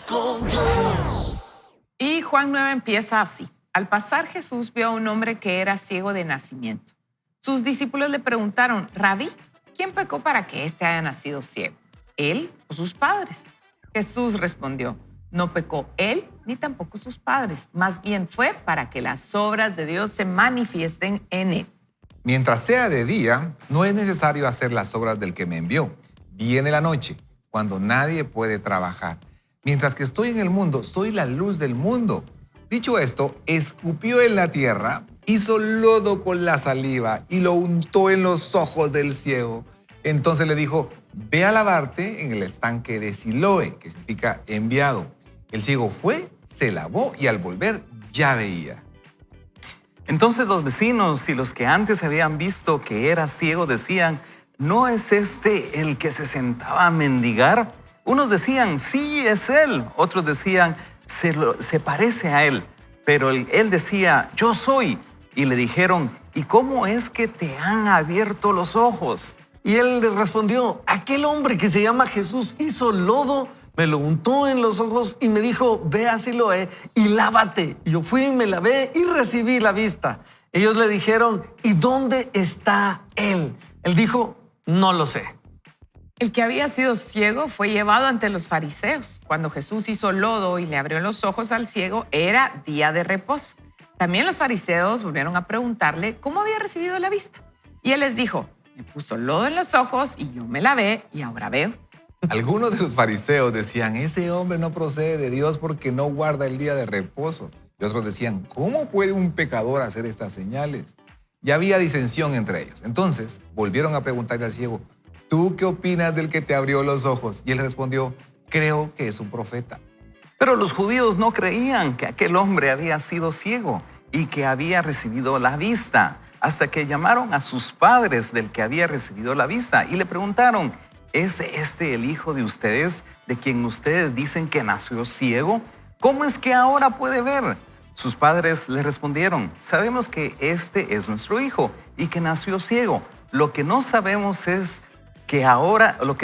con Dios. Y Juan 9 empieza así. Al pasar Jesús vio a un hombre que era ciego de nacimiento. Sus discípulos le preguntaron, Rabí, ¿quién pecó para que éste haya nacido ciego? ¿Él o sus padres? Jesús respondió, no pecó él ni tampoco sus padres. Más bien fue para que las obras de Dios se manifiesten en él. Mientras sea de día, no es necesario hacer las obras del que me envió. Viene la noche, cuando nadie puede trabajar. Mientras que estoy en el mundo, soy la luz del mundo. Dicho esto, escupió en la tierra, hizo lodo con la saliva y lo untó en los ojos del ciego. Entonces le dijo, ve a lavarte en el estanque de Siloé, que significa enviado. El ciego fue, se lavó y al volver ya veía. Entonces los vecinos y los que antes habían visto que era ciego decían, ¿no es este el que se sentaba a mendigar? Unos decían, sí, es él. Otros decían, se parece a él. Pero él decía, yo soy. Y le dijeron, ¿y cómo es que te han abierto los ojos? Y él le respondió, aquel hombre que se llama Jesús hizo lodo, me lo untó en los ojos y me dijo, ve a Siloé y lávate. Y yo fui, me lavé y recibí la vista. Ellos le dijeron, ¿y dónde está él? Él dijo, no lo sé. El que había sido ciego fue llevado ante los fariseos. Cuando Jesús hizo lodo y le abrió los ojos al ciego, era día de reposo. También los fariseos volvieron a preguntarle cómo había recibido la vista. Y él les dijo, me puso lodo en los ojos y yo me lavé y ahora veo. Algunos de los fariseos decían, ese hombre no procede de Dios porque no guarda el día de reposo. Y otros decían, ¿cómo puede un pecador hacer estas señales? Y había disensión entre ellos. Entonces volvieron a preguntarle al ciego, ¿tú qué opinas del que te abrió los ojos? Y él respondió, creo que es un profeta. Pero los judíos no creían que aquel hombre había sido ciego y que había recibido la vista, hasta que llamaron a sus padres del que había recibido la vista y le preguntaron, ¿es este el hijo de ustedes, de quien ustedes dicen que nació ciego? ¿Cómo es que ahora puede ver? Sus padres le respondieron, sabemos que este es nuestro hijo y que nació ciego. Lo que no sabemos es que lo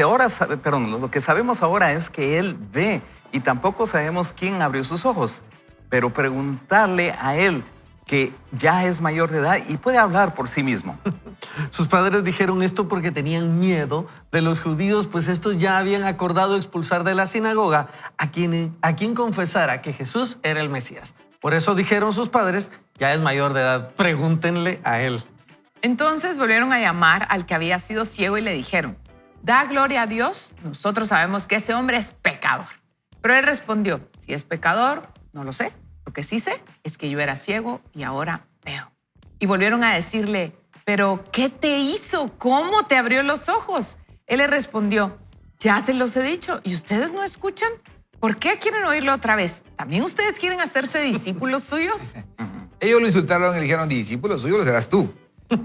que sabemos ahora es que él ve y tampoco sabemos quién abrió sus ojos. Pero preguntarle a él que ya es mayor de edad y puede hablar por sí mismo. Sus padres dijeron esto porque tenían miedo de los judíos, pues estos ya habían acordado expulsar de la sinagoga a quien confesara que Jesús era el Mesías. Por eso dijeron sus padres, ya es mayor de edad, pregúntenle a él. Entonces volvieron a llamar al que había sido ciego y le dijeron, da gloria a Dios, nosotros sabemos que ese hombre es pecador. Pero él respondió, si es pecador, no lo sé. Lo que sí sé es que yo era ciego y ahora veo. Y volvieron a decirle, ¿pero qué te hizo? ¿Cómo te abrió los ojos? Él le respondió, ya se los he dicho y ustedes no escuchan. ¿Por qué quieren oírlo otra vez? ¿También ustedes quieren hacerse discípulos suyos? Ellos lo insultaron y le dijeron, discípulos suyos lo serás tú.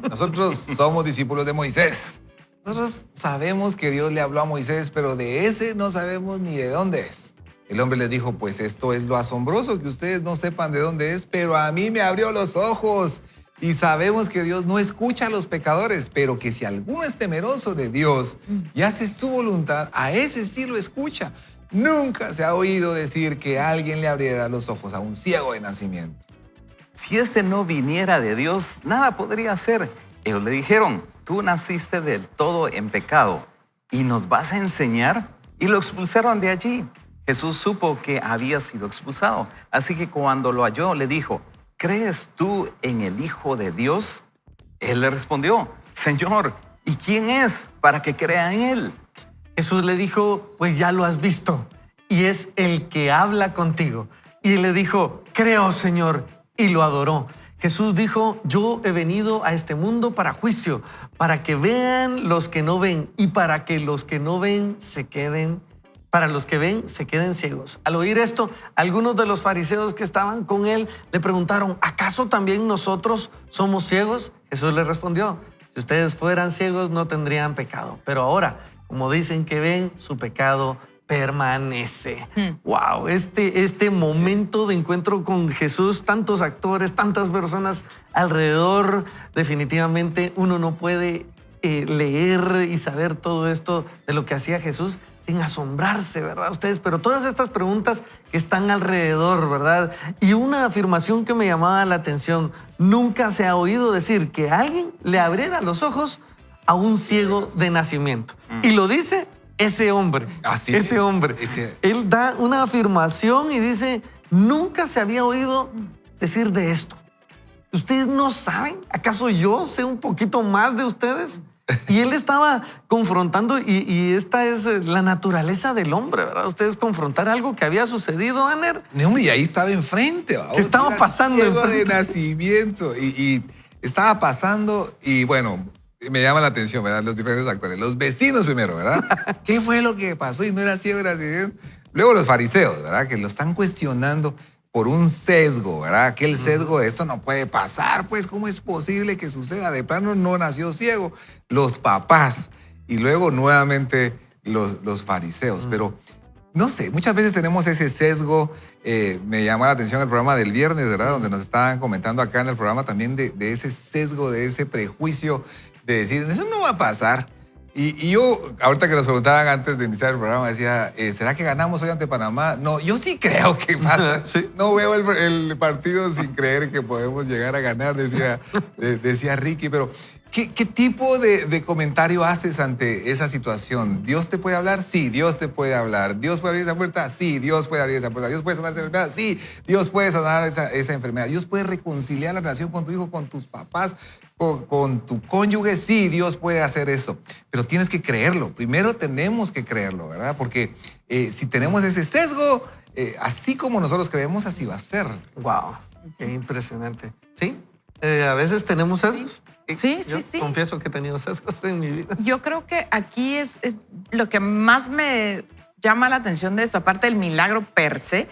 Nosotros somos discípulos de Moisés. Nosotros sabemos que Dios le habló a Moisés, pero de ese no sabemos ni de dónde es. El hombre les dijo, pues esto es lo asombroso, que ustedes no sepan de dónde es, pero a mí me abrió los ojos. Y sabemos que Dios no escucha a los pecadores, pero que si alguno es temeroso de Dios y hace su voluntad, a ese sí lo escucha. Nunca se ha oído decir que alguien le abriera los ojos a un ciego de nacimiento. Si este no viniera de Dios, nada podría hacer. Ellos le dijeron, tú naciste del todo en pecado y nos vas a enseñar. Y lo expulsaron de allí. Jesús supo que había sido expulsado, así que cuando lo halló le dijo, ¿crees tú en el Hijo de Dios? Él le respondió, Señor, ¿y quién es para que crea en él? Jesús le dijo, pues ya lo has visto y es el que habla contigo. Y él le dijo, creo, Señor, y lo adoró. Jesús dijo, yo he venido a este mundo para juicio, para que vean los que no ven y para que los que no ven para los que ven se queden ciegos. Al oír esto, algunos de los fariseos que estaban con él le preguntaron, ¿acaso también nosotros somos ciegos? Jesús le respondió, si ustedes fueran ciegos no tendrían pecado, pero ahora, como dicen que ven, su pecado permanece. Wow, este momento de encuentro con Jesús, tantos actores, tantas personas alrededor, definitivamente uno no puede leer y saber todo esto de lo que hacía Jesús sin asombrarse, ¿verdad? Ustedes, pero todas estas preguntas que están alrededor, ¿verdad? Y una afirmación que me llamaba la atención, nunca se ha oído decir que alguien le abriera los ojos a un ciego de nacimiento. Y lo dice ese hombre, Así ese es, hombre. ese- Él da una afirmación y dice, nunca se había oído decir de esto. ¿Ustedes no saben? ¿Acaso yo sé un poquito más de ustedes? Y él estaba confrontando, y esta es la naturaleza del hombre, ¿verdad? Ustedes confrontar algo que había sucedido, Aner. No, hombre, y ahí estaba enfrente. ¿va? ¿Qué estaba Era pasando ciego de enfrente? nacimiento. Y estaba pasando, y bueno, me llama la atención, ¿verdad? Los diferentes actores. Los vecinos primero, ¿verdad? ¿Qué fue lo que pasó? Y no era ciego de nacimiento. Luego los fariseos, ¿verdad? Que lo están cuestionando por un sesgo, ¿verdad? Que el sesgo de esto no puede pasar, pues, ¿cómo es posible que suceda? De plano no nació ciego. Los papás y luego nuevamente los fariseos. Pero no sé, muchas veces tenemos ese sesgo. Me llama la atención el programa del viernes, ¿verdad? Donde nos estaban comentando acá en el programa también de ese sesgo, de ese prejuicio de decir, eso no va a pasar. Y yo, ahorita que nos preguntaban antes de iniciar el programa, decía, ¿será que ganamos hoy ante Panamá? No, yo sí creo que pasa. Sí. No veo el partido sin creer que podemos llegar a ganar, decía Ricky. Pero, ¿qué tipo de comentario haces ante esa situación? ¿Dios te puede hablar? Sí, Dios te puede hablar. ¿Dios puede abrir esa puerta? Sí, Dios puede abrir esa puerta. ¿Dios puede sanar esa enfermedad? Sí, Dios puede sanar esa enfermedad. ¿Dios puede reconciliar la relación con tu hijo, con tus papás, con tu cónyuge? Sí, Dios puede hacer eso. Pero tienes que creerlo. Primero tenemos que creerlo, ¿verdad? Porque si tenemos ese sesgo, así como nosotros creemos, así va a ser. Wow, qué impresionante. ¿Sí? A veces tenemos sesgos. Sí, Yo sí, sí. confieso que he tenido sesgos en mi vida. Yo creo que aquí es lo que más me llama la atención de esto, aparte del milagro per se,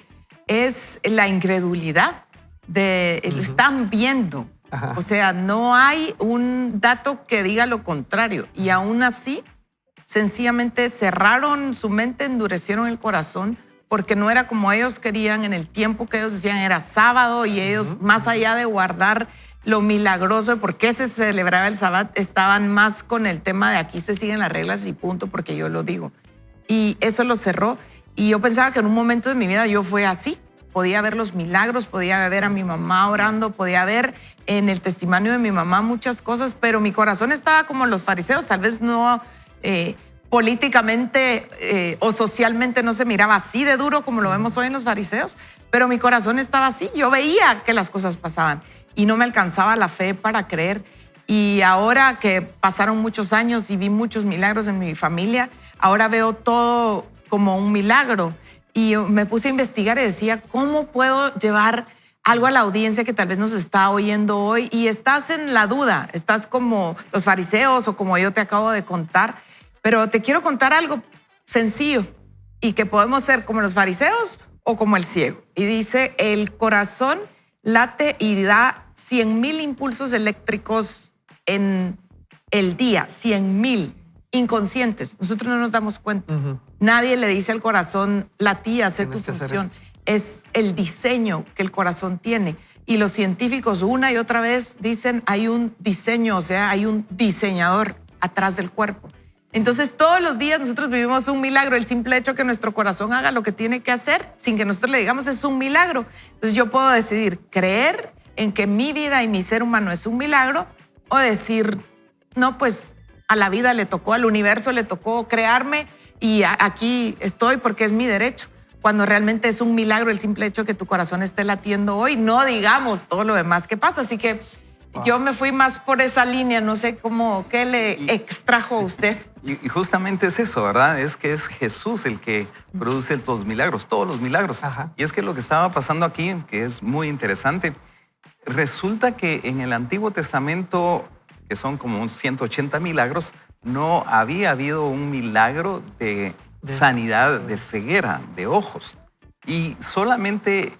es la incredulidad de lo están viendo. Ajá. O sea, no hay un dato que diga lo contrario. Y aún así, sencillamente cerraron su mente, endurecieron el corazón, porque no era como ellos querían en el tiempo que ellos decían, era sábado, y ellos, más allá de guardar lo milagroso de por qué se celebraba el sábado, estaban más con el tema de aquí se siguen las reglas y punto, porque yo lo digo. Y eso lo cerró. Y yo pensaba que en un momento de mi vida yo fue así. Podía ver los milagros, podía ver a mi mamá orando, podía ver en el testimonio de mi mamá muchas cosas, pero mi corazón estaba como los fariseos, tal vez no políticamente o socialmente no se miraba así de duro como lo vemos hoy en los fariseos, pero mi corazón estaba así. Yo veía que las cosas pasaban y no me alcanzaba la fe para creer. Y ahora que pasaron muchos años y vi muchos milagros en mi familia, ahora veo todo como un milagro. Y yo me puse a investigar y decía, ¿cómo puedo llevar algo a la audiencia que tal vez nos está oyendo hoy? Y estás en la duda, estás como los fariseos o como yo te acabo de contar, pero te quiero contar algo sencillo y que podemos ser como los fariseos o como el ciego. Y dice, el corazón late y da 100,000 impulsos eléctricos en el día, 100,000 inconscientes. Nosotros no nos damos cuenta. Nadie le dice al corazón, latí, hace tu Tienes que hacer función. Es el diseño que el corazón tiene. Y los científicos una y otra vez dicen, hay un diseño, o sea, hay un diseñador atrás del cuerpo. Entonces, todos los días nosotros vivimos un milagro. El simple hecho que nuestro corazón haga lo que tiene que hacer sin que nosotros le digamos es un milagro. Entonces, yo puedo decidir creer en que mi vida y mi ser humano es un milagro o decir, no, pues a la vida le tocó, al universo le tocó crearme y aquí estoy porque es mi derecho. Cuando realmente es un milagro el simple hecho que tu corazón esté latiendo hoy, no digamos todo lo demás que pasa. Así que yo me fui más por esa línea, no sé cómo, ¿qué le extrajo a usted? Y justamente es eso, ¿verdad? Es que es Jesús el que produce los milagros, todos los milagros. Ajá. Y es que lo que estaba pasando aquí, que es muy interesante, resulta que en el Antiguo Testamento, que son como unos 180 milagros, no había habido un milagro de sanidad de ceguera, de ojos. Y solamente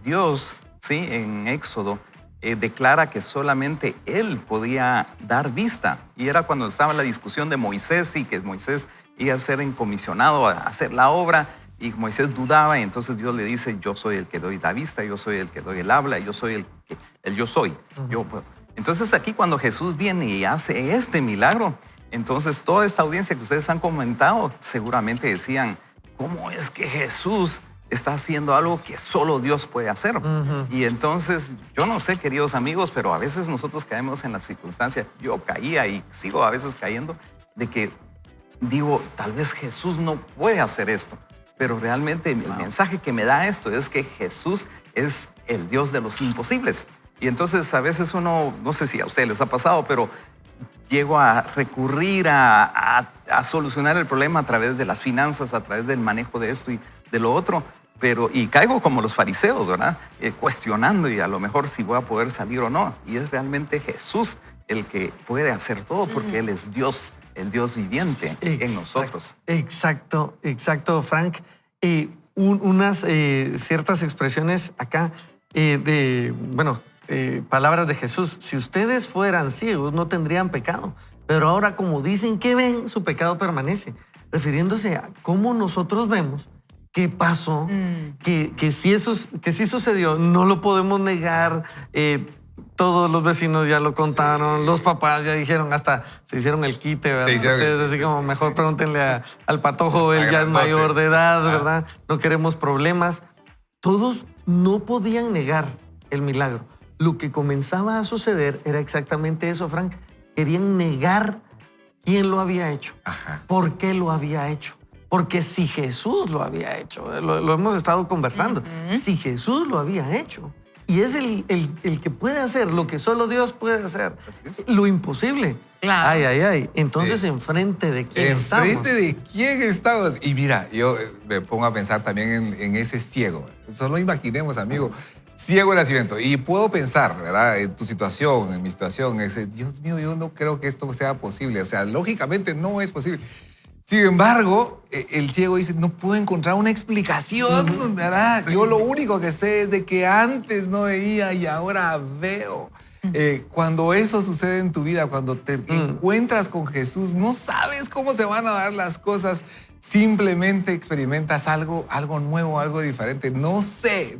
Dios, ¿sí? En Éxodo, declara que solamente Él podía dar vista. Y era cuando estaba la discusión de Moisés y que Moisés iba a ser encomisionado a hacer la obra. Y Moisés dudaba y entonces Dios le dice, yo soy el que doy la vista, yo soy el que doy el habla, yo soy el yo soy. Entonces aquí cuando Jesús viene y hace este milagro, Entonces, toda esta audiencia que ustedes han comentado seguramente decían, ¿cómo es que Jesús está haciendo algo que solo Dios puede hacer? Y entonces, yo no sé, queridos amigos, pero a veces nosotros caemos en la circunstancia, yo caía y sigo a veces cayendo, de que digo, tal vez Jesús no puede hacer esto, pero realmente el mensaje que me da esto es que Jesús es el Dios de los imposibles. Y entonces a veces uno, no sé si a ustedes les ha pasado, pero llego a recurrir a solucionar el problema a través de las finanzas, a través del manejo de esto y de lo otro, y caigo como los fariseos, ¿verdad? Cuestionando y a lo mejor si voy a poder salir o no. Y es realmente Jesús el que puede hacer todo porque Él es Dios, el Dios viviente en nosotros. Exacto, Frank. Unas ciertas expresiones acá palabras de Jesús. Si ustedes fueran ciegos, no tendrían pecado. Pero ahora, como dicen que ven, su pecado permanece. Refiriéndose a cómo nosotros vemos qué pasó, que sí sucedió, no lo podemos negar. Todos los vecinos ya lo contaron, los papás ya dijeron, hasta se hicieron el quite, ¿verdad? Ustedes así como, mejor pregúntenle al patojo, él ya es mayor de edad, ¿verdad? No queremos problemas. Todos no podían negar el milagro. Lo que comenzaba a suceder era exactamente eso, Frank. Querían negar quién lo había hecho, por qué lo había hecho. Porque si Jesús lo había hecho, lo hemos estado conversando, si Jesús lo había hecho, y es el que puede hacer lo que solo Dios puede hacer, lo imposible. Claro. Ay. Entonces, ¿enfrente de quién estamos? ¿Enfrente de quién estamos? Y mira, yo me pongo a pensar también en ese ciego. Solo imaginemos, amigo, ciego de nacimiento. Y puedo pensar, ¿verdad? En tu situación, en mi situación, Dios mío, yo no creo que esto sea posible. O sea, lógicamente no es posible. Sin embargo, el ciego dice, no puedo encontrar una explicación, ¿verdad? Yo lo único que sé es de que antes no veía y ahora veo. Cuando eso sucede en tu vida, cuando te encuentras con Jesús, no sabes cómo se van a dar las cosas. Simplemente experimentas algo nuevo, algo diferente. No sé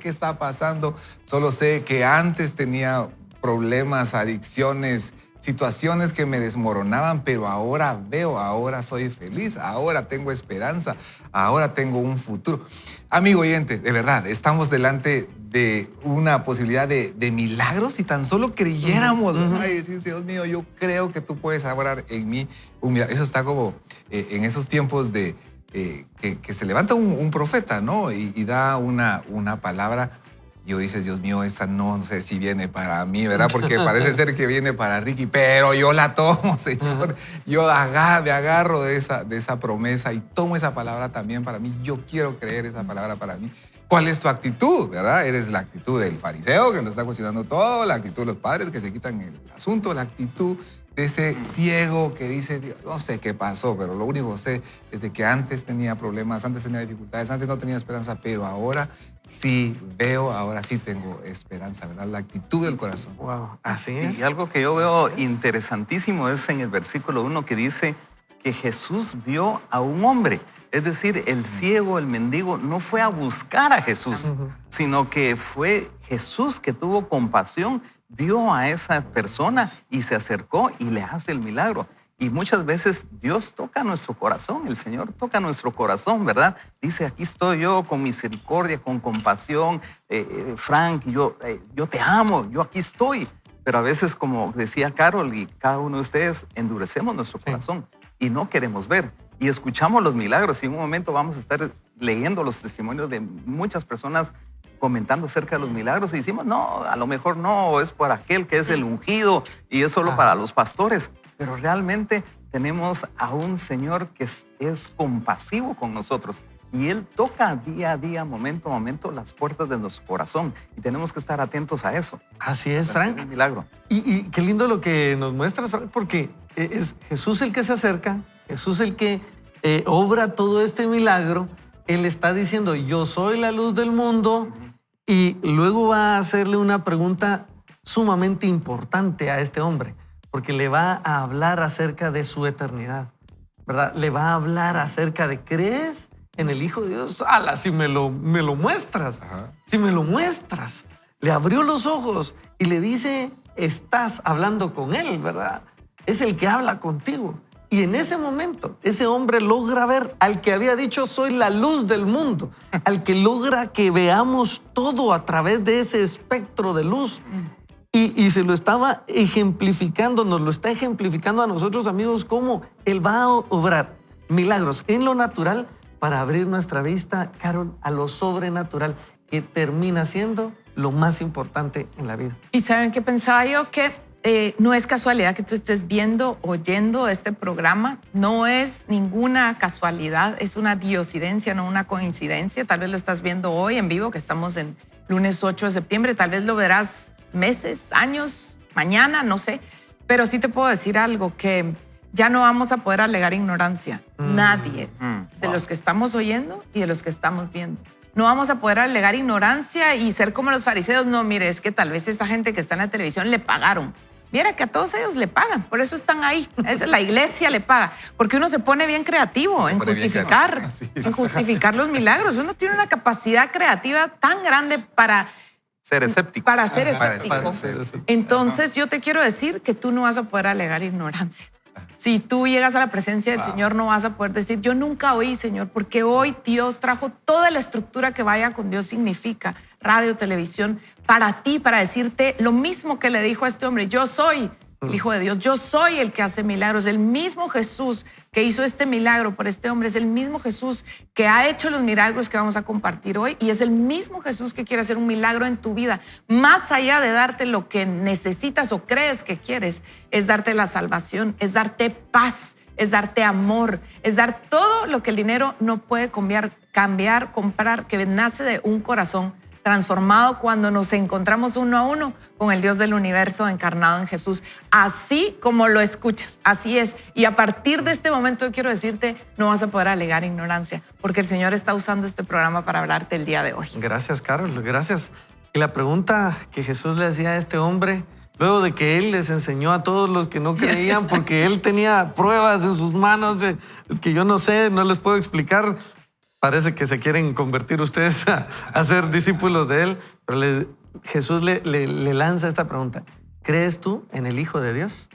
qué está pasando. Solo sé que antes tenía problemas, adicciones, situaciones que me desmoronaban, pero ahora veo, ahora soy feliz, ahora tengo esperanza, ahora tengo un futuro. Amigo oyente, de verdad, estamos delante de una posibilidad de milagros si tan solo creyéramos, ¿verdad? Y decir, Dios mío, yo creo que tú puedes obrar en mí un milagro. Eso está como en esos tiempos de que se levanta un profeta, ¿no? Y da una palabra. Yo dices, Dios mío, esta no sé si viene para mí, ¿verdad? Porque parece ser que viene para Ricky, pero yo la tomo, Señor. Yo me agarro de esa promesa y tomo esa palabra también para mí. Yo quiero creer esa palabra para mí. ¿Cuál es tu actitud, verdad? ¿Eres la actitud del fariseo que lo está cuestionando todo? ¿La actitud de los padres que se quitan el asunto? ¿La actitud de ese ciego que dice, Dios, no sé qué pasó, pero lo único que sé es de que antes tenía problemas, antes tenía dificultades, antes no tenía esperanza, pero ahora sí veo, ahora sí tengo esperanza, ¿verdad? La actitud del corazón. Wow, así es. Y algo que yo veo interesantísimo es en el versículo 1 que dice que Jesús vio a un hombre. Es decir, el ciego, el mendigo, no fue a buscar a Jesús, sino que fue Jesús que tuvo compasión, vio a esa persona y se acercó y le hace el milagro. Y muchas veces Dios toca nuestro corazón, el Señor toca nuestro corazón, ¿verdad? Dice, aquí estoy yo con misericordia, con compasión, Frank, yo te amo, yo aquí estoy. Pero a veces, como decía Carol y cada uno de ustedes, endurecemos nuestro corazón y no queremos ver. Y escuchamos los milagros y en un momento vamos a estar leyendo los testimonios de muchas personas comentando acerca de los milagros y decimos, no, a lo mejor no, es para aquel que es el ungido y es solo para los pastores. Pero realmente tenemos a un Señor que es compasivo con nosotros y Él toca día a día, momento a momento, las puertas de nuestro corazón y tenemos que estar atentos a eso. Así es, Frank. Un milagro. Y qué lindo lo que nos muestras, Frank, porque es Jesús el que se acerca, Jesús el que obra todo este milagro. Él está diciendo, yo soy la luz del mundo, y luego va a hacerle una pregunta sumamente importante a este hombre, porque le va a hablar acerca de su eternidad, ¿verdad? Le va a hablar acerca de, ¿crees en el Hijo de Dios? ¡Hala, si me lo muestras! Si me lo muestras. Le abrió los ojos y le dice, estás hablando con él, ¿verdad? es el que habla contigo. Y en ese momento, ese hombre logra ver al que había dicho, soy la luz del mundo, al que logra que veamos todo a través de ese espectro de luz. Y se lo estaba ejemplificando, nos lo está ejemplificando a nosotros, amigos, cómo Él va a obrar milagros en lo natural para abrir nuestra vista, Carol, a lo sobrenatural, que termina siendo lo más importante en la vida. ¿Y saben qué pensaba yo? Que no es casualidad que tú estés viendo, oyendo este programa. No es ninguna casualidad, es una diosidencia, no una coincidencia. Tal vez lo estás viendo hoy en vivo, que estamos en lunes 8 de septiembre. Tal vez lo verás meses, años, mañana, no sé. Pero sí te puedo decir algo, que ya no vamos a poder alegar ignorancia. Nadie de los que estamos oyendo y de los que estamos viendo. No vamos a poder alegar ignorancia y ser como los fariseos. No, mire, es que tal vez esa gente que está en la televisión le pagaron. Mira que a todos ellos le pagan, por eso están ahí. La iglesia le paga, porque uno se pone bien creativo en justificar los milagros. Uno tiene una capacidad creativa tan grande para ser escéptico. Para ser escéptico. Entonces yo te quiero decir que tú no vas a poder alegar ignorancia. Si tú llegas a la presencia del Señor, no vas a poder decir, yo nunca oí, Señor, porque hoy Dios trajo toda la estructura que Vaya con Dios significa, radio, televisión, para ti, para decirte lo mismo que le dijo a este hombre. Yo soy el Hijo de Dios, yo soy el que hace milagros. El mismo Jesús que hizo este milagro por este hombre es el mismo Jesús que ha hecho los milagros que vamos a compartir hoy, y es el mismo Jesús que quiere hacer un milagro en tu vida. Más allá de darte lo que necesitas o crees que quieres, es darte la salvación, es darte paz, es darte amor, es dar todo lo que el dinero no puede cambiar, comprar, que nace de un corazón transformado cuando nos encontramos uno a uno con el Dios del universo encarnado en Jesús. Así como lo escuchas, así es. Y a partir de este momento yo quiero decirte, no vas a poder alegar ignorancia, porque el Señor está usando este programa para hablarte el día de hoy. Gracias, Carol, gracias. Y la pregunta que Jesús le hacía a este hombre, luego de que Él les enseñó a todos los que no creían, porque Él tenía pruebas en sus manos, es que yo no sé, no les puedo explicar. Parece que se quieren convertir ustedes a ser discípulos de Él, pero Jesús le lanza esta pregunta. ¿Crees tú en el Hijo de Dios?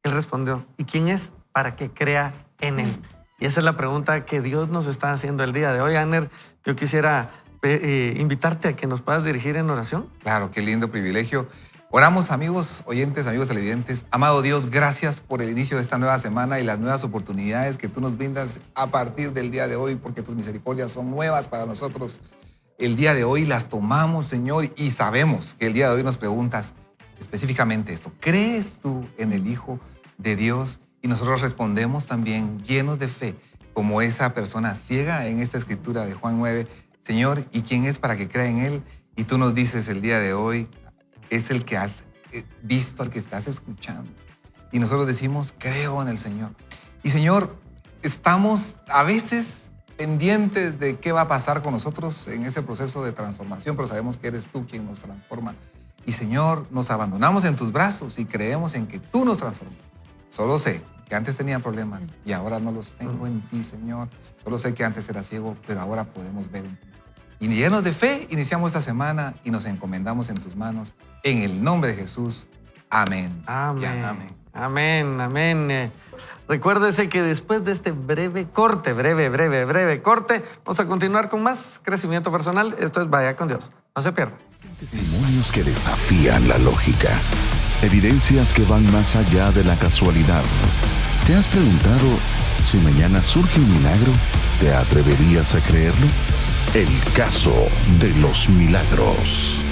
Él respondió, ¿y quién es para que crea en Él? Y esa es la pregunta que Dios nos está haciendo el día de hoy. Aner, yo quisiera invitarte a que nos puedas dirigir en oración. Claro, qué lindo privilegio. Oramos, amigos oyentes, amigos televidentes. Amado Dios, gracias por el inicio de esta nueva semana y las nuevas oportunidades que tú nos brindas a partir del día de hoy, porque tus misericordias son nuevas para nosotros. El día de hoy las tomamos, Señor, y sabemos que el día de hoy nos preguntas específicamente esto. ¿Crees tú en el Hijo de Dios? Y nosotros respondemos también llenos de fe, como esa persona ciega en esta escritura de Juan 9. Señor, ¿y quién es para que crea en Él? Y tú nos dices el día de hoy, es el que has visto, al que estás escuchando. Y nosotros decimos, creo en el Señor. Y Señor, estamos a veces pendientes de qué va a pasar con nosotros en ese proceso de transformación, pero sabemos que eres tú quien nos transforma. Y Señor, nos abandonamos en tus brazos y creemos en que tú nos transformas. Solo sé que antes tenía problemas y ahora no los tengo en ti, Señor. Solo sé que antes era ciego, pero ahora podemos ver en ti. Y llenos de fe, iniciamos esta semana y nos encomendamos en tus manos. En el nombre de Jesús. Amén. Amén. Amén. Amén. Recuérdese que después de este breve corte, vamos a continuar con más crecimiento personal. Esto es Vaya con Dios. No se pierda. Testimonios que desafían la lógica. Evidencias que van más allá de la casualidad. ¿Te has preguntado si mañana surge un milagro? ¿Te atreverías a creerlo? El caso de los milagros.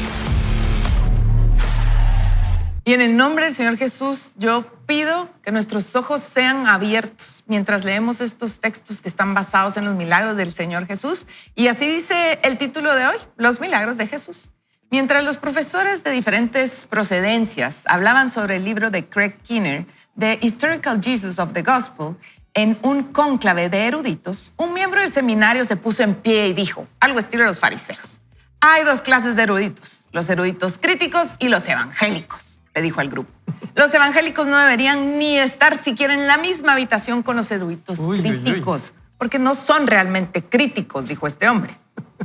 Y en el nombre del Señor Jesús, yo pido que nuestros ojos sean abiertos mientras leemos estos textos que están basados en los milagros del Señor Jesús. Y así dice el título de hoy, Los milagros de Jesús. Mientras los profesores de diferentes procedencias hablaban sobre el libro de Craig Keener, The Historical Jesus of the Gospel, en un cónclave de eruditos, un miembro del seminario se puso en pie y dijo, algo estilo de los fariseos, hay dos clases de eruditos, los eruditos críticos y los evangélicos, le dijo al grupo. Los evangélicos no deberían ni estar siquiera en la misma habitación con los eruditos críticos, porque no son realmente críticos, dijo este hombre.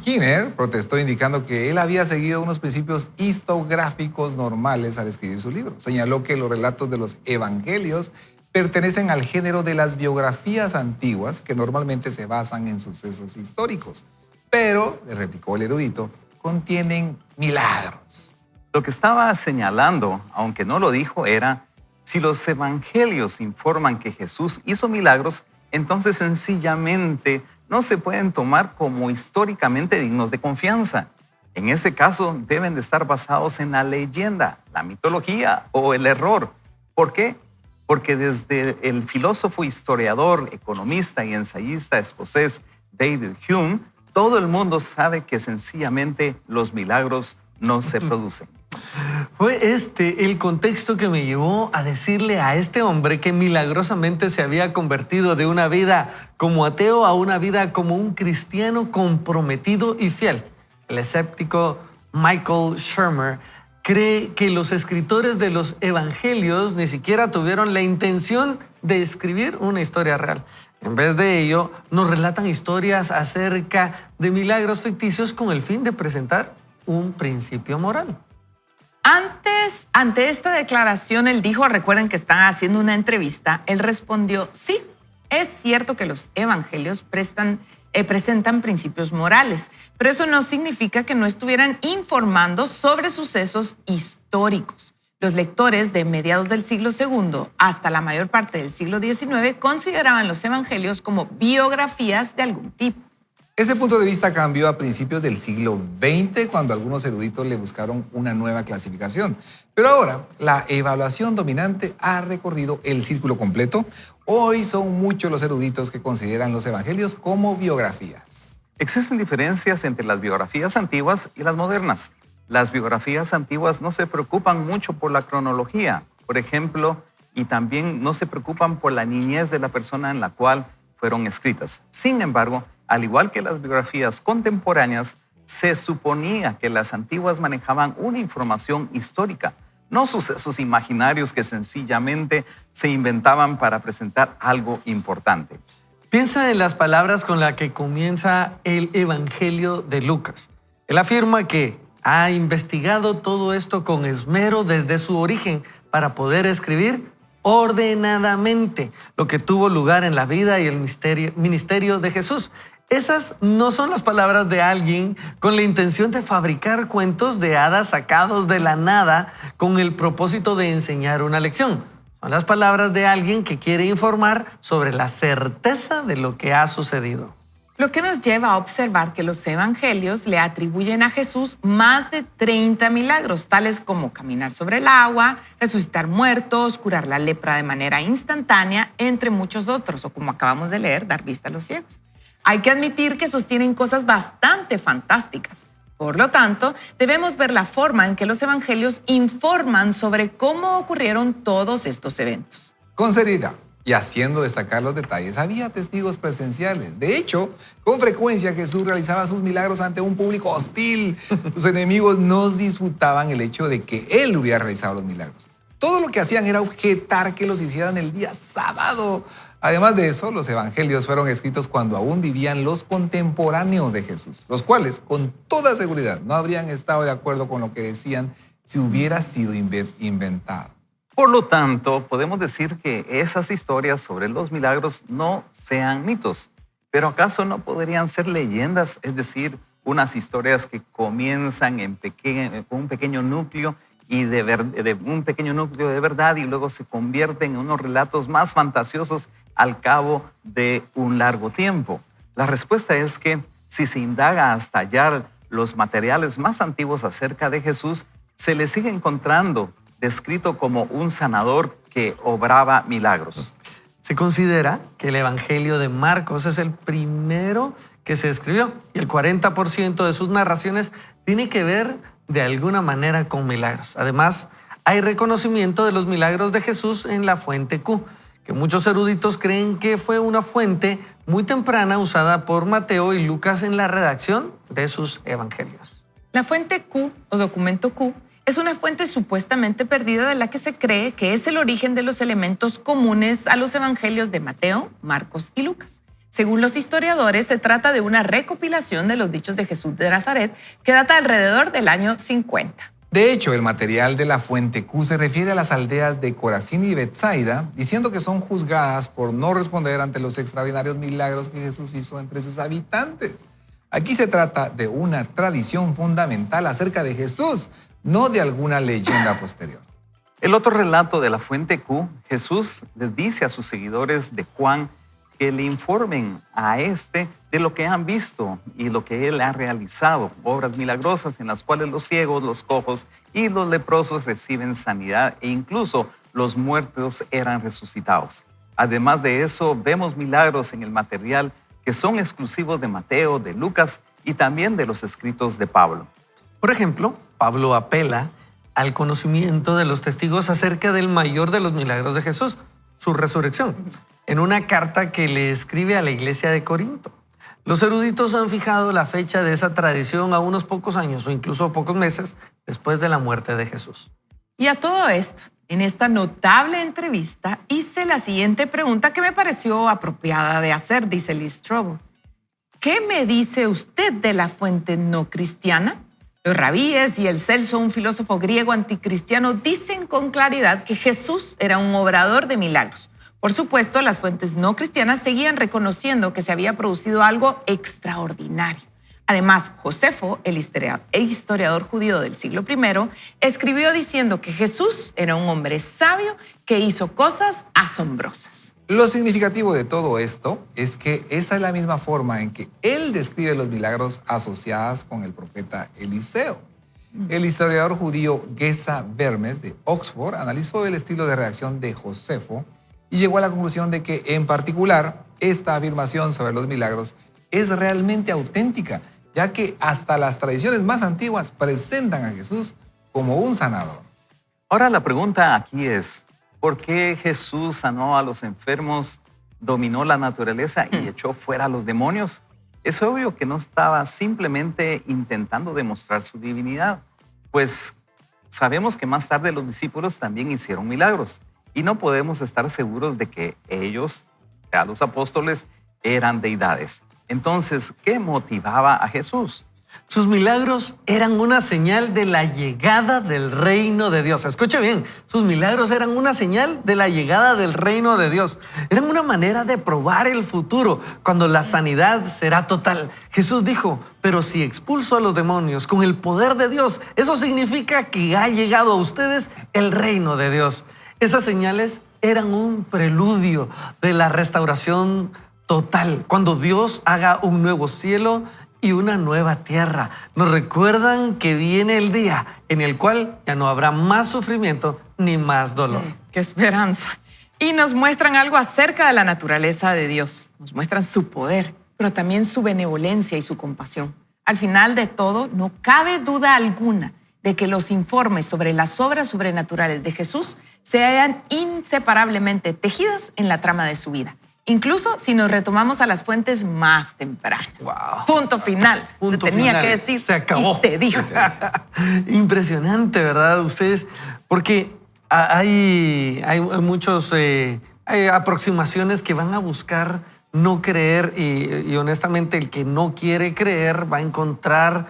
Keener protestó indicando que él había seguido unos principios historiográficos normales al escribir su libro. Señaló que los relatos de los evangelios pertenecen al género de las biografías antiguas que normalmente se basan en sucesos históricos. Pero, le replicó el erudito, contienen milagros. Lo que estaba señalando, aunque no lo dijo, era si los evangelios informan que Jesús hizo milagros, entonces sencillamente no se pueden tomar como históricamente dignos de confianza. En ese caso deben de estar basados en la leyenda, la mitología o el error. ¿Por qué? Porque desde el filósofo, historiador, economista y ensayista escocés David Hume, todo el mundo sabe que sencillamente los milagros no se producen. Fue el contexto que me llevó a decirle a este hombre que milagrosamente se había convertido de una vida como ateo a una vida como un cristiano comprometido y fiel. El escéptico Michael Shermer cree que los escritores de los evangelios ni siquiera tuvieron la intención de escribir una historia real. En vez de ello, nos relatan historias acerca de milagros ficticios con el fin de presentar un principio moral. Ante esta declaración, él dijo, recuerden que están haciendo una entrevista, él respondió, sí, es cierto que los evangelios presentan principios morales, pero eso no significa que no estuvieran informando sobre sucesos históricos. Los lectores de mediados del siglo II hasta la mayor parte del siglo XIX consideraban los evangelios como biografías de algún tipo. Ese punto de vista cambió a principios del siglo XX cuando algunos eruditos le buscaron una nueva clasificación. Pero ahora la evaluación dominante ha recorrido el círculo completo. Hoy son muchos los eruditos que consideran los evangelios como biografías. Existen diferencias entre las biografías antiguas y las modernas. Las biografías antiguas no se preocupan mucho por la cronología, por ejemplo, y también no se preocupan por la niñez de la persona en la cual fueron escritas. Sin embargo, al igual que las biografías contemporáneas, se suponía que las antiguas manejaban una información histórica, no sucesos imaginarios que sencillamente se inventaban para presentar algo importante. Piensa en las palabras con las que comienza el Evangelio de Lucas. Él afirma que ha investigado todo esto con esmero desde su origen para poder escribir ordenadamente lo que tuvo lugar en la vida y el ministerio de Jesús. Esas no son las palabras de alguien con la intención de fabricar cuentos de hadas sacados de la nada con el propósito de enseñar una lección. Son las palabras de alguien que quiere informar sobre la certeza de lo que ha sucedido. Lo que nos lleva a observar que los evangelios le atribuyen a Jesús más de 30 milagros, tales como caminar sobre el agua, resucitar muertos, curar la lepra de manera instantánea, entre muchos otros, o como acabamos de leer, dar vista a los ciegos. Hay que admitir que sostienen cosas bastante fantásticas. Por lo tanto, debemos ver la forma en que los evangelios informan sobre cómo ocurrieron todos estos eventos. Con seriedad y haciendo destacar los detalles, había testigos presenciales. De hecho, con frecuencia Jesús realizaba sus milagros ante un público hostil. Sus enemigos no disputaban el hecho de que él hubiera realizado los milagros. Todo lo que hacían era objetar que los hicieran el día sábado. Además de eso, los evangelios fueron escritos cuando aún vivían los contemporáneos de Jesús, los cuales, con toda seguridad, no habrían estado de acuerdo con lo que decían si hubiera sido inventado. Por lo tanto, podemos decir que esas historias sobre los milagros no sean mitos. ¿Pero acaso no podrían ser leyendas? Es decir, unas historias que comienzan con un pequeño núcleo y de un pequeño núcleo de verdad y luego se convierten en unos relatos más fantasiosos al cabo de un largo tiempo. La respuesta es que si se indaga hasta hallar los materiales más antiguos acerca de Jesús, se le sigue encontrando descrito como un sanador que obraba milagros. Se considera que el Evangelio de Marcos es el primero que se escribió y el 40% de sus narraciones tiene que ver de alguna manera con milagros. Además, hay reconocimiento de los milagros de Jesús en la fuente Q, que muchos eruditos creen que fue una fuente muy temprana usada por Mateo y Lucas en la redacción de sus evangelios. La fuente Q o documento Q es una fuente supuestamente perdida de la que se cree que es el origen de los elementos comunes a los evangelios de Mateo, Marcos y Lucas. Según los historiadores, se trata de una recopilación de los dichos de Jesús de Nazaret que data alrededor del año 50. De hecho, el material de la fuente Q se refiere a las aldeas de Corazín y Betsaida, diciendo que son juzgadas por no responder ante los extraordinarios milagros que Jesús hizo entre sus habitantes. Aquí se trata de una tradición fundamental acerca de Jesús, no de alguna leyenda posterior. El otro relato de la fuente Q, Jesús les dice a sus seguidores de Juan que le informen a este de lo que han visto y lo que él ha realizado, obras milagrosas en las cuales los ciegos, los cojos y los leprosos reciben sanidad e incluso los muertos eran resucitados. Además de eso, vemos milagros en el material que son exclusivos de Mateo, de Lucas y también de los escritos de Pablo. Por ejemplo, Pablo apela al conocimiento de los testigos acerca del mayor de los milagros de Jesús, su resurrección, en una carta que le escribe a la iglesia de Corinto. Los eruditos han fijado la fecha de esa tradición a unos pocos años o incluso pocos meses después de la muerte de Jesús. Y a todo esto, en esta notable entrevista, hice la siguiente pregunta que me pareció apropiada de hacer, dice Lee Strobel. ¿Qué me dice usted de la fuente no cristiana? Los rabíes y el Celso, un filósofo griego anticristiano, dicen con claridad que Jesús era un obrador de milagros. Por supuesto, las fuentes no cristianas seguían reconociendo que se había producido algo extraordinario. Además, Josefo, el historiador judío del siglo I, escribió diciendo que Jesús era un hombre sabio que hizo cosas asombrosas. Lo significativo de todo esto es que esa es la misma forma en que él describe los milagros asociados con el profeta Eliseo. El historiador judío Geza Vermes de Oxford analizó el estilo de redacción de Josefo y llegó a la conclusión de que, en particular, esta afirmación sobre los milagros es realmente auténtica, ya que hasta las tradiciones más antiguas presentan a Jesús como un sanador. Ahora la pregunta aquí es, ¿por qué Jesús sanó a los enfermos, dominó la naturaleza y echó fuera a los demonios? Es obvio que no estaba simplemente intentando demostrar su divinidad, pues sabemos que más tarde los discípulos también hicieron milagros y no podemos estar seguros de que ellos, a los apóstoles, eran deidades. Entonces, ¿qué motivaba a Jesús? Sus milagros eran una señal de la llegada del reino de Dios. Escuche bien, sus milagros eran una señal de la llegada del reino de Dios. Eran una manera de probar el futuro, cuando la sanidad será total. Jesús dijo, pero si expulso a los demonios con el poder de Dios, eso significa que ha llegado a ustedes el reino de Dios. Esas señales eran un preludio de la restauración total, cuando Dios haga un nuevo cielo y una nueva tierra. Nos recuerdan que viene el día en el cual ya no habrá más sufrimiento ni más dolor. ¡Qué esperanza! Y nos muestran algo acerca de la naturaleza de Dios. Nos muestran su poder, pero también su benevolencia y su compasión. Al final de todo, no cabe duda alguna de que los informes sobre las obras sobrenaturales de Jesús se hallan inseparablemente tejidas en la trama de su vida. Incluso si nos retomamos a las fuentes más tempranas. Wow. Punto final. Punto se tenía final. que decir. Se acabó. Y se dijo. Impresionante, ¿verdad? Ustedes, porque hay muchos, hay aproximaciones que van a buscar no creer y honestamente el que no quiere creer va a encontrar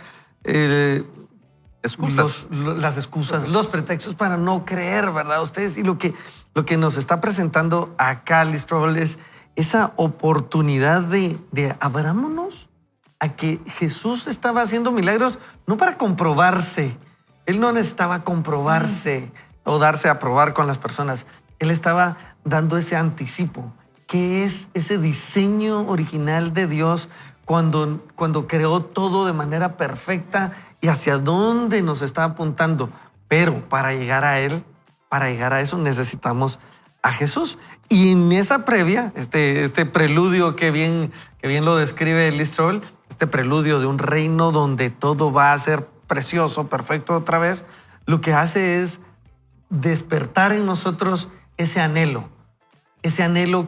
Excusas. las excusas, los pretextos para no creer, ¿verdad? Ustedes, y lo que nos está presentando acá Lee Strobel es esa oportunidad de abrámonos a que Jesús estaba haciendo milagros no para comprobarse. Él no necesitaba comprobarse o darse a probar con las personas. Él estaba dando ese anticipo, que es ese diseño original de Dios cuando creó todo de manera perfecta y hacia dónde nos está apuntando. Pero para llegar a Él, para llegar a eso necesitamos a Jesús. Y en esa previa, este preludio que bien lo describe Lee Strobel, este preludio de un reino donde todo va a ser precioso, perfecto otra vez, lo que hace es despertar en nosotros ese anhelo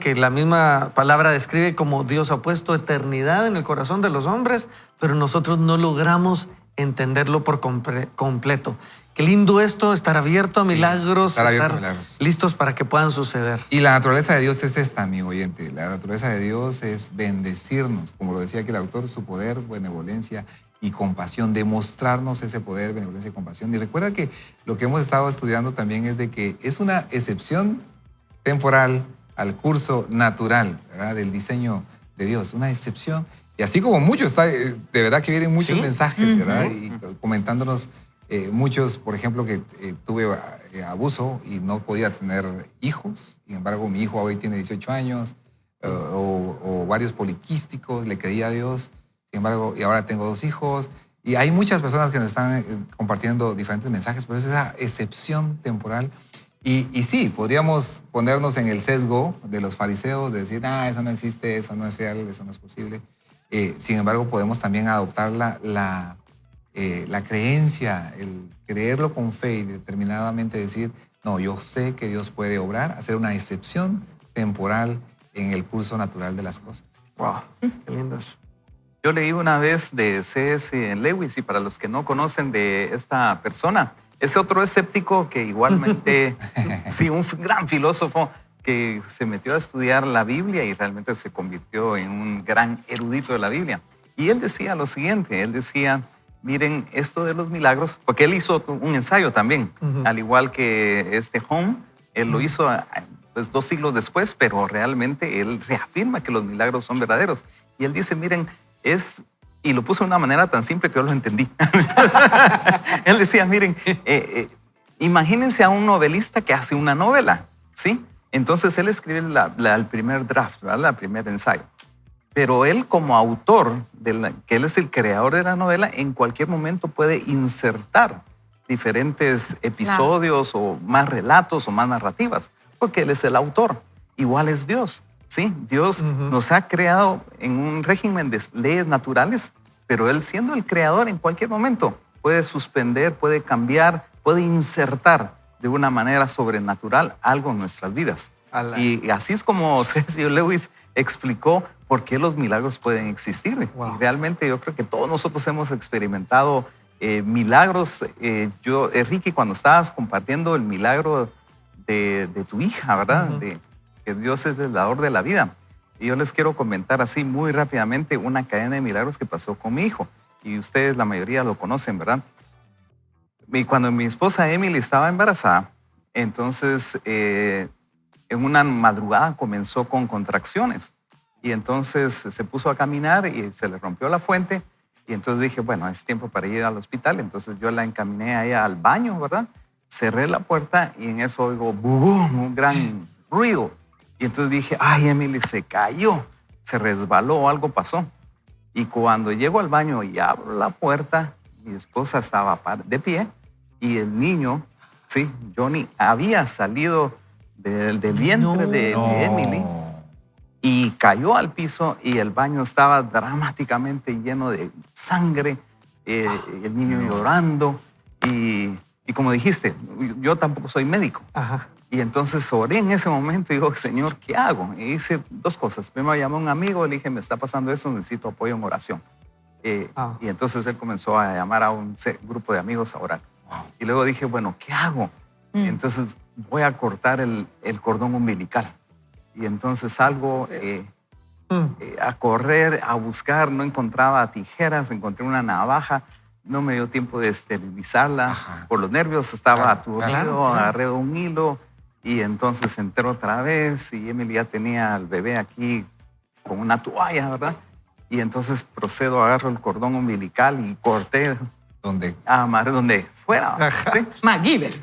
que la misma palabra describe como Dios ha puesto eternidad en el corazón de los hombres, pero nosotros no logramos entenderlo por completo. Qué lindo esto, estar abierto a milagros, estar listos para que puedan suceder. Y la naturaleza de Dios es esta, amigo oyente. La naturaleza de Dios es bendecirnos, como lo decía aquí el autor, su poder, benevolencia y compasión, demostrarnos ese poder, benevolencia y compasión. Y recuerda que lo que hemos estado estudiando también es de que es una excepción temporal al curso natural, ¿verdad?, del diseño de Dios, una excepción. Y así como muchos, está, de verdad que vienen muchos mensajes, ¿verdad? Y comentándonos muchos, por ejemplo, que tuve abuso y no podía tener hijos. Sin embargo, mi hijo hoy tiene 18 años, o varios poliquísticos, le creía a Dios. Sin embargo, y ahora tengo 2 hijos. Y hay muchas personas que nos están compartiendo diferentes mensajes, pero es esa excepción temporal. Y sí, podríamos ponernos en el sesgo de los fariseos, de decir, eso no existe, eso no es real, eso no es posible. Sin embargo, podemos también adoptar la creencia, el creerlo con fe y determinadamente decir, no, yo sé que Dios puede obrar, hacer una excepción temporal en el curso natural de las cosas. Wow, qué lindo eso. Yo leí una vez de C.S. Lewis, y para los que no conocen de esta persona, es otro escéptico que igualmente, sí, un gran filósofo que se metió a estudiar la Biblia y realmente se convirtió en un gran erudito de la Biblia. Y él decía lo siguiente, él decía, miren, esto de los milagros, porque él hizo un ensayo también, al igual que Home, él lo hizo pues 2 siglos después, pero realmente él reafirma que los milagros son verdaderos. Y él dice, miren, y lo puso de una manera tan simple que yo lo entendí. Él decía, miren, imagínense a un novelista que hace una novela, ¿sí? Entonces él escribe el primer draft, ¿verdad? El primer ensayo. Pero él como autor, que él es el creador de la novela, en cualquier momento puede insertar diferentes episodios o más relatos o más narrativas, porque él es el autor. Igual es Dios. Sí, Dios nos ha creado en un régimen de leyes naturales, pero Él, siendo el creador, en cualquier momento puede suspender, puede cambiar, puede insertar de una manera sobrenatural algo en nuestras vidas. Y así es como C.S. Lewis explicó por qué los milagros pueden existir. Wow. Y realmente yo creo que todos nosotros hemos experimentado milagros. Ricky, cuando estabas compartiendo el milagro de tu hija, ¿verdad? Que Dios es el dador de la vida. Y yo les quiero comentar así muy rápidamente una cadena de milagros que pasó con mi hijo. Y ustedes, la mayoría, lo conocen, ¿verdad? Y cuando mi esposa Emily estaba embarazada, entonces en una madrugada comenzó con contracciones. Y entonces se puso a caminar y se le rompió la fuente. Y entonces dije, bueno, es tiempo para ir al hospital. Entonces yo la encaminé a ella al baño, ¿verdad? Cerré la puerta y en eso oigo ¡bum! Un gran ruido. Y entonces dije, ay, Emily se cayó, se resbaló, algo pasó. Y cuando llego al baño y abro la puerta, mi esposa estaba de pie y el niño, sí, Johnny, había salido del vientre de Emily y cayó al piso y el baño estaba dramáticamente lleno de sangre, el niño llorando y como dijiste, yo tampoco soy médico. Ajá. Y entonces oré en ese momento y digo, Señor, ¿qué hago? Y hice 2 cosas. Primero llamé a un amigo, le dije, me está pasando eso, necesito apoyo en oración. Y entonces él comenzó a llamar a un grupo de amigos a orar. Wow. Y luego dije, bueno, ¿qué hago? Entonces voy a cortar el cordón umbilical. Y entonces salgo a correr, a buscar, no encontraba tijeras, encontré una navaja. No me dio tiempo de esterilizarla. Ajá. Por los nervios estaba aturdido, agarré un hilo. Y entonces entré otra vez y Emily ya tenía al bebé aquí con una toalla, ¿verdad? Y entonces procedo, agarro el cordón umbilical y corté. ¿Dónde? Amarré donde fuera. ¿Sí? MacGyver.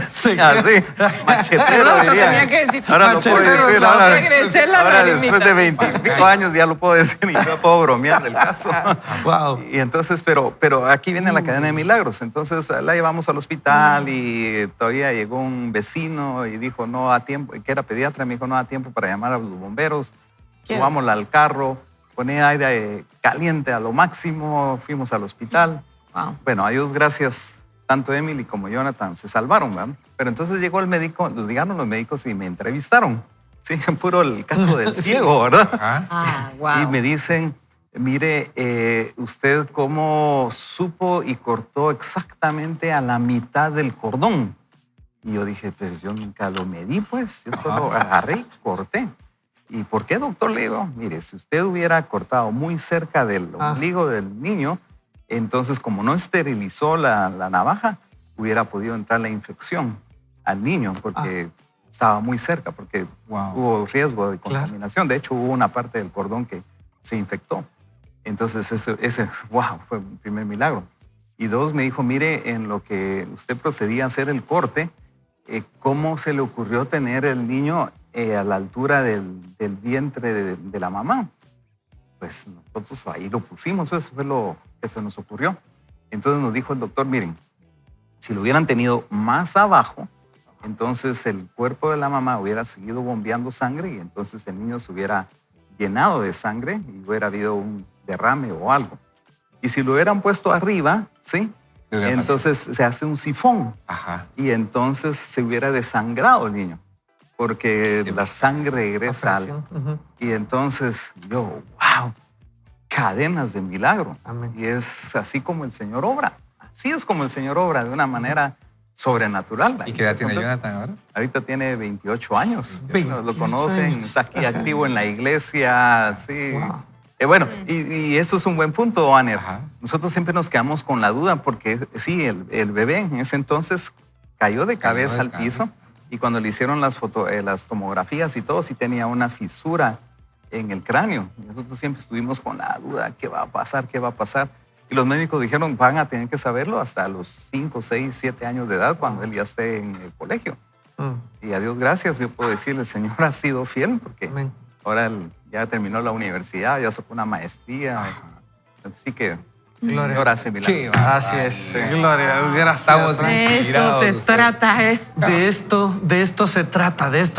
Sí, así, machetero diría. Tenía que decir, ahora lo puedo decir. Ahora después de 25 años ya lo puedo decir y yo puedo bromear del caso. Wow. Y entonces, pero aquí viene la cadena de milagros. Entonces la llevamos al hospital y todavía llegó un vecino y dijo no da tiempo, que era pediatra, me dijo no da tiempo para llamar a los bomberos. Subámosla al carro, ponía aire caliente a lo máximo, fuimos al hospital. Wow. Bueno, a Dios gracias. Tanto Emily como Jonathan se salvaron, ¿verdad? Pero entonces llegó el médico, llegaron los médicos y me entrevistaron. Sí, puro el caso del ciego, ¿verdad? Wow. Y me dicen, mire, ¿usted cómo supo y cortó exactamente a la mitad del cordón? Y yo dije, pues yo nunca lo medí, pues. Yo solo agarré y corté. ¿Y por qué, doctor? Le digo, mire, si usted hubiera cortado muy cerca del ombligo del niño, entonces como no esterilizó la navaja, hubiera podido entrar la infección al niño porque estaba muy cerca, porque hubo riesgo de contaminación. De hecho, hubo una parte del cordón que se infectó. Entonces ese fue mi primer milagro. Y dos, me dijo, mire, en lo que usted procedía a hacer el corte, ¿cómo se le ocurrió tener el niño a la altura del vientre de la mamá? Pues nosotros ahí lo pusimos, eso fue lo que se nos ocurrió. Entonces nos dijo el doctor, miren, si lo hubieran tenido más abajo, entonces el cuerpo de la mamá hubiera seguido bombeando sangre y entonces el niño se hubiera llenado de sangre y hubiera habido un derrame o algo. Y si lo hubieran puesto arriba, ¿sí? Entonces se hace un sifón. Y entonces se hubiera desangrado el niño, porque la sangre regresa y entonces yo, wow, cadenas de milagro. Amén. Y es así como el Señor obra. Así es como el Señor obra, de una manera sobrenatural. ¿Y qué edad tiene Jonathan ahora? Ahorita tiene 28 años. 28 Lo conocen, años. está aquí activo en la iglesia, sí. Wow. Bueno, y eso es un buen punto, Aner. Nosotros siempre nos quedamos con la duda porque sí, el bebé en ese entonces cayó de cabeza al piso y cuando le hicieron las tomografías y todo, sí tenía una fisura en el cráneo. Nosotros siempre estuvimos con la duda, ¿qué va a pasar? ¿Qué va a pasar? Y los médicos dijeron, van a tener que saberlo hasta los 5, 6, 7 años de edad, cuando él ya esté en el colegio. Y a Dios gracias, yo puedo decirle, el Señor ha sido fiel porque Amén. ahora él ya terminó la universidad, ya sacó una maestría. Así que el Señor hace milagros. Así es. Gloria. Gracias. Estamos Frank. De eso inspirados se usted. trata esto. De esto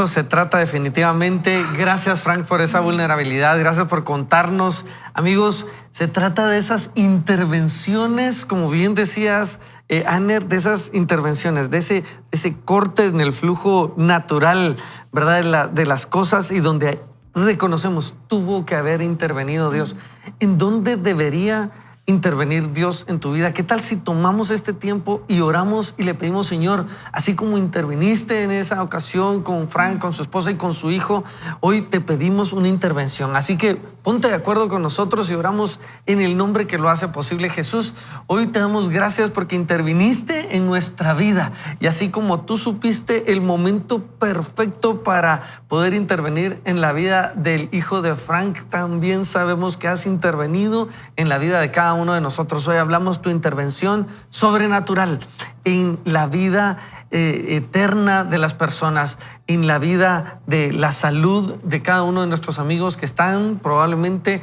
se trata definitivamente. Gracias, Frank, por esa vulnerabilidad. Gracias por contarnos. Amigos, se trata de esas intervenciones, como bien decías, Aner, de esas intervenciones, de ese corte en el flujo natural, ¿verdad? De las cosas y donde reconocemos, tuvo que haber intervenido Dios. ¿En dónde debería intervenir Dios en tu vida? ¿Qué tal si tomamos este tiempo y oramos y le pedimos, Señor, así como interviniste en esa ocasión con Frank, con su esposa y con su hijo, hoy te pedimos una intervención? Así que ponte de acuerdo con nosotros y oramos en el nombre que lo hace posible. Jesús, hoy te damos gracias porque interviniste en nuestra vida y así como tú supiste el momento perfecto para poder intervenir en la vida del hijo de Frank, también sabemos que has intervenido en la vida de cada uno de nosotros. Hoy hablamos tu intervención sobrenatural en la vida eterna de las personas, en la vida de la salud de cada uno de nuestros amigos que están probablemente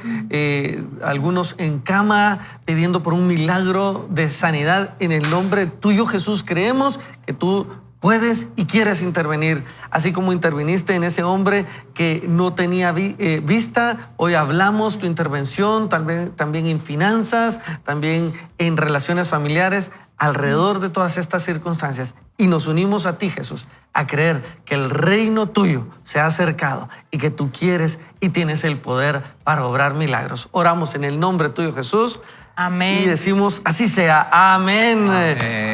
algunos en cama pidiendo por un milagro de sanidad. En el nombre tuyo, Jesús, creemos que tú puedes y quieres intervenir, así como interviniste en ese hombre que no tenía vista. Hoy hablamos tu intervención también en finanzas, también en relaciones familiares, alrededor de todas estas circunstancias. Y nos unimos a ti, Jesús, a creer que el reino tuyo se ha acercado y que tú quieres y tienes el poder para obrar milagros. Oramos en el nombre tuyo, Jesús. Amén. Y decimos, así sea. Amén.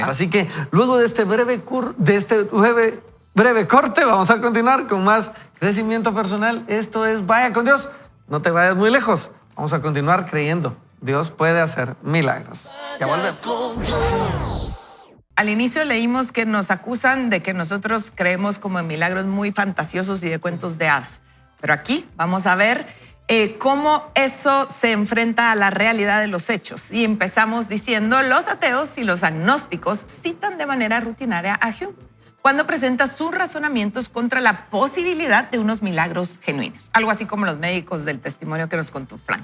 Así que luego de este breve corte, vamos a continuar con más crecimiento personal. Esto es Vaya con Dios. No te vayas muy lejos. Vamos a continuar creyendo. Dios puede hacer milagros. Ya volvemos. Al inicio leímos que nos acusan de que nosotros creemos como en milagros muy fantasiosos y de cuentos de hadas. Pero aquí vamos a ver cómo eso se enfrenta a la realidad de los hechos. Y empezamos diciendo, los ateos y los agnósticos citan de manera rutinaria a Hume cuando presenta sus razonamientos contra la posibilidad de unos milagros genuinos. Algo así como los médicos del testimonio que nos contó Frank.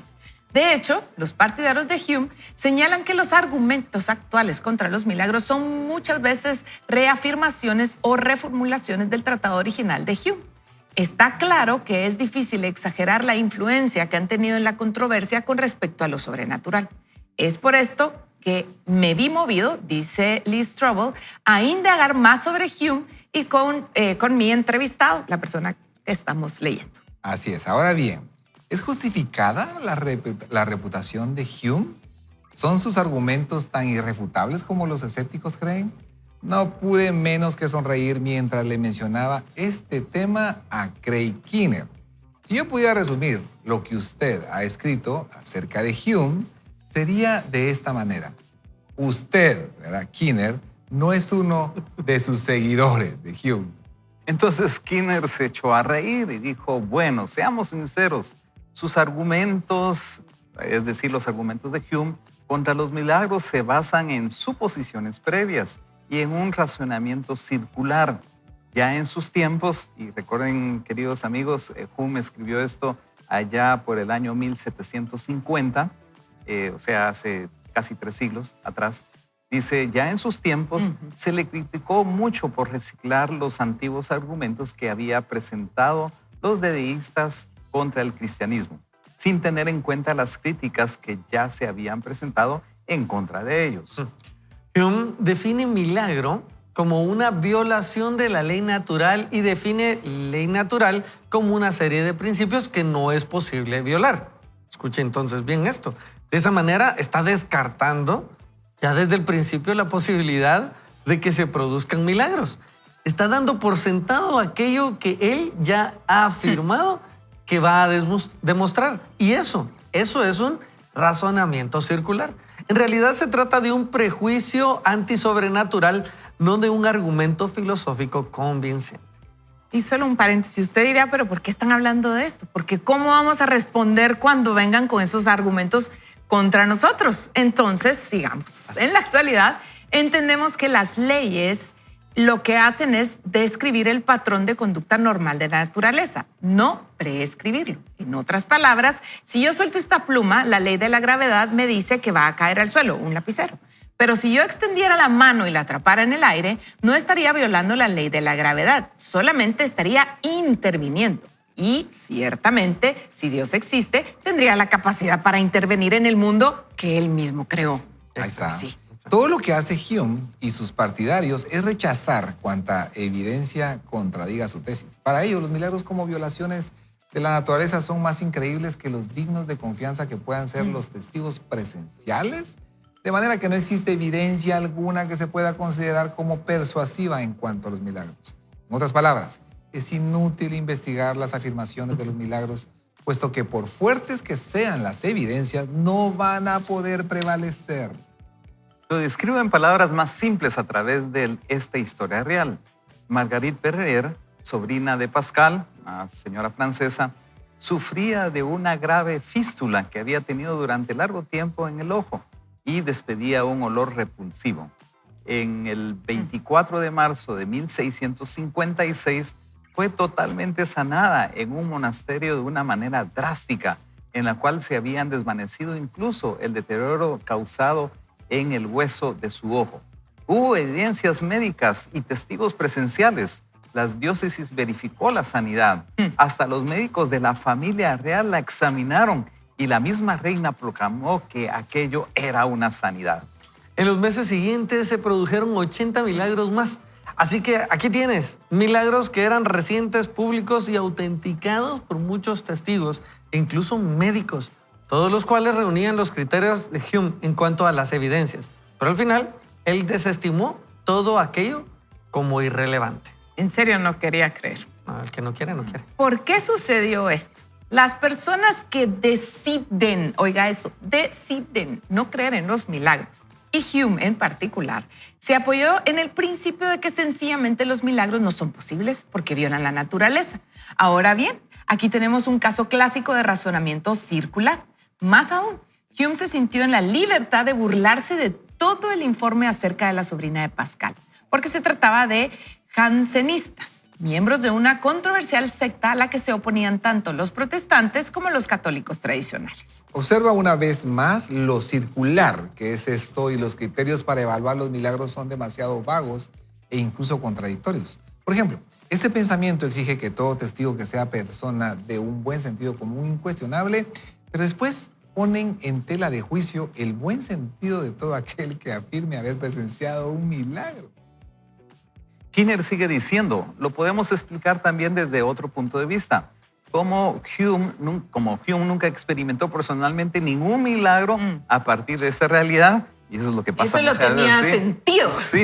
De hecho, los partidarios de Hume señalan que los argumentos actuales contra los milagros son muchas veces reafirmaciones o reformulaciones del tratado original de Hume. Está claro que es difícil exagerar la influencia que han tenido en la controversia con respecto a lo sobrenatural. Es por esto que me vi movido, dice Lee Strobel, a indagar más sobre Hume y con mi entrevistado, la persona que estamos leyendo. Así es. Ahora bien, ¿es justificada la reputación de Hume? ¿Son sus argumentos tan irrefutables como los escépticos creen? No pude menos que sonreír mientras le mencionaba este tema a Craig Kinner. Si yo pudiera resumir lo que usted ha escrito acerca de Hume, sería de esta manera. Usted, ¿verdad, Skinner, no es uno de sus seguidores de Hume. Entonces Skinner se echó a reír y dijo, bueno, seamos sinceros, sus argumentos, es decir, los argumentos de Hume contra los milagros se basan en suposiciones previas y en un razonamiento circular. Ya en sus tiempos, y recuerden, queridos amigos, Hume escribió esto allá por el año 1750, o sea, hace casi 3 siglos atrás. Dice, ya en sus tiempos se le criticó mucho por reciclar los antiguos argumentos que había presentado los deístas contra el cristianismo, sin tener en cuenta las críticas que ya se habían presentado en contra de ellos. Hume define milagro como una violación de la ley natural y define ley natural como una serie de principios que no es posible violar. Escuche entonces bien esto. De esa manera está descartando ya desde el principio la posibilidad de que se produzcan milagros. Está dando por sentado aquello que él ya ha afirmado que va a demostrar. Y eso es un razonamiento circular. En realidad se trata de un prejuicio antisobrenatural, no de un argumento filosófico convincente. Y solo un paréntesis, usted dirá, pero ¿por qué están hablando de esto? Porque ¿cómo vamos a responder cuando vengan con esos argumentos contra nosotros? Entonces, sigamos. En la actualidad, entendemos que las leyes lo que hacen es describir el patrón de conducta normal de la naturaleza, no prescribirlo. En otras palabras, si yo suelto esta pluma, la ley de la gravedad me dice que va a caer al suelo, un lapicero. Pero si yo extendiera la mano y la atrapara en el aire, no estaría violando la ley de la gravedad, solamente estaría interviniendo. Y ciertamente, si Dios existe, tendría la capacidad para intervenir en el mundo que Él mismo creó. Ahí está. Sí. Todo lo que hace Hume y sus partidarios es rechazar cuanta evidencia contradiga su tesis. Para ellos, los milagros como violaciones de la naturaleza son más increíbles que los dignos de confianza que puedan ser los testigos presenciales, de manera que no existe evidencia alguna que se pueda considerar como persuasiva en cuanto a los milagros. En otras palabras, es inútil investigar las afirmaciones de los milagros, puesto que por fuertes que sean las evidencias, no van a poder prevalecer. Lo describo en palabras más simples a través de esta historia real. Marguerite Perrier, sobrina de Pascal, una señora francesa, sufría de una grave fístula que había tenido durante largo tiempo en el ojo y despedía un olor repulsivo. En el 24 de marzo de 1656 fue totalmente sanada en un monasterio de una manera drástica, en la cual se habían desvanecido incluso el deterioro causado en el hueso de su ojo. Hubo evidencias médicas y testigos presenciales. Las diócesis verificó la sanidad. Hasta los médicos de la familia real la examinaron y la misma reina proclamó que aquello era una sanidad. En los meses siguientes se produjeron 80 milagros más. Así que aquí tienes milagros que eran recientes, públicos y autenticados por muchos testigos, e incluso médicos, todos los cuales reunían los criterios de Hume en cuanto a las evidencias. Pero al final, él desestimó todo aquello como irrelevante. En serio, no quería creer. No, el que no quiere, no quiere. ¿Por qué sucedió esto? Las personas que deciden, oiga eso, deciden no creer en los milagros, y Hume en particular, se apoyó en el principio de que sencillamente los milagros no son posibles porque violan la naturaleza. Ahora bien, aquí tenemos un caso clásico de razonamiento circular. Más aún, Hume se sintió en la libertad de burlarse de todo el informe acerca de la sobrina de Pascal, porque se trataba de jansenistas, miembros de una controversial secta a la que se oponían tanto los protestantes como los católicos tradicionales. Observa una vez más lo circular que es esto y los criterios para evaluar los milagros son demasiado vagos e incluso contradictorios. Por ejemplo, este pensamiento exige que todo testigo que sea persona de un buen sentido común incuestionable, pero después ponen en tela de juicio el buen sentido de todo aquel que afirme haber presenciado un milagro. Skinner sigue diciendo, lo podemos explicar también desde otro punto de vista. Como Hume nunca experimentó personalmente ningún milagro a partir de esta realidad, y eso es lo que pasa. Eso lo tenía sentido. Sí,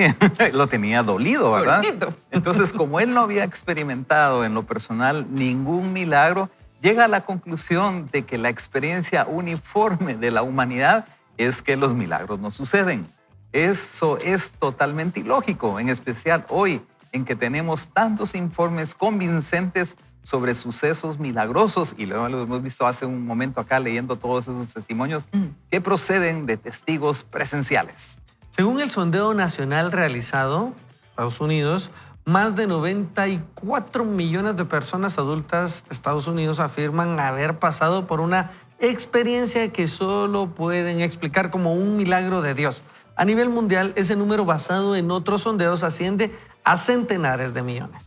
lo tenía dolido, ¿verdad? Dolido. Entonces, como él no había experimentado en lo personal ningún milagro, llega a la conclusión de que la experiencia uniforme de la humanidad es que los milagros no suceden. Eso es totalmente ilógico, en especial hoy en que tenemos tantos informes convincentes sobre sucesos milagrosos, y luego lo hemos visto hace un momento acá leyendo todos esos testimonios que proceden de testigos presenciales. Según el sondeo nacional realizado en Estados Unidos, más de 94 millones de personas adultas de Estados Unidos afirman haber pasado por una experiencia que solo pueden explicar como un milagro de Dios. A nivel mundial, ese número basado en otros sondeos asciende a centenares de millones.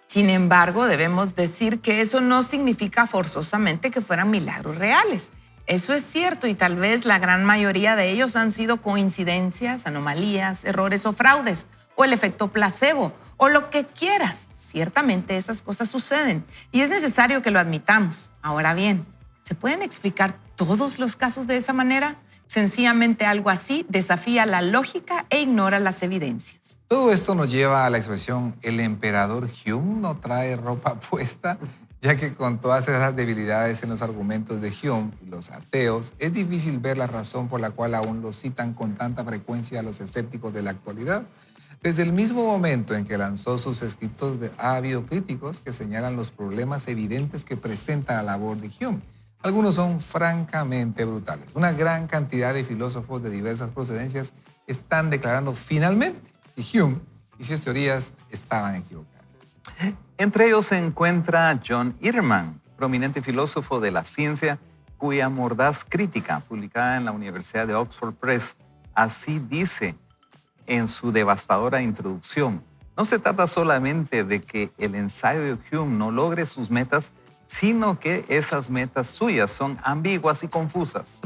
Sin embargo, debemos decir que eso no significa forzosamente que fueran milagros reales. Eso es cierto y tal vez la gran mayoría de ellos han sido coincidencias, anomalías, errores o fraudes, o el efecto placebo, o lo que quieras. Ciertamente esas cosas suceden y es necesario que lo admitamos. Ahora bien, ¿se pueden explicar todos los casos de esa manera? Sencillamente algo así desafía la lógica e ignora las evidencias. Todo esto nos lleva a la expresión el emperador Hume no trae ropa puesta, ya que con todas esas debilidades en los argumentos de Hume y los ateos, es difícil ver la razón por la cual aún los citan con tanta frecuencia a los escépticos de la actualidad. Desde el mismo momento en que lanzó sus escritos, ha habido críticos que señalan los problemas evidentes que presenta la labor de Hume. Algunos son francamente brutales. Una gran cantidad de filósofos de diversas procedencias están declarando finalmente que Hume y sus teorías estaban equivocadas. Entre ellos se encuentra John Earman, prominente filósofo de la ciencia, cuya mordaz crítica, publicada en la Universidad de Oxford Press, así dice en su devastadora introducción: no se trata solamente de que el ensayo de Hume no logre sus metas, sino que esas metas suyas son ambiguas y confusas.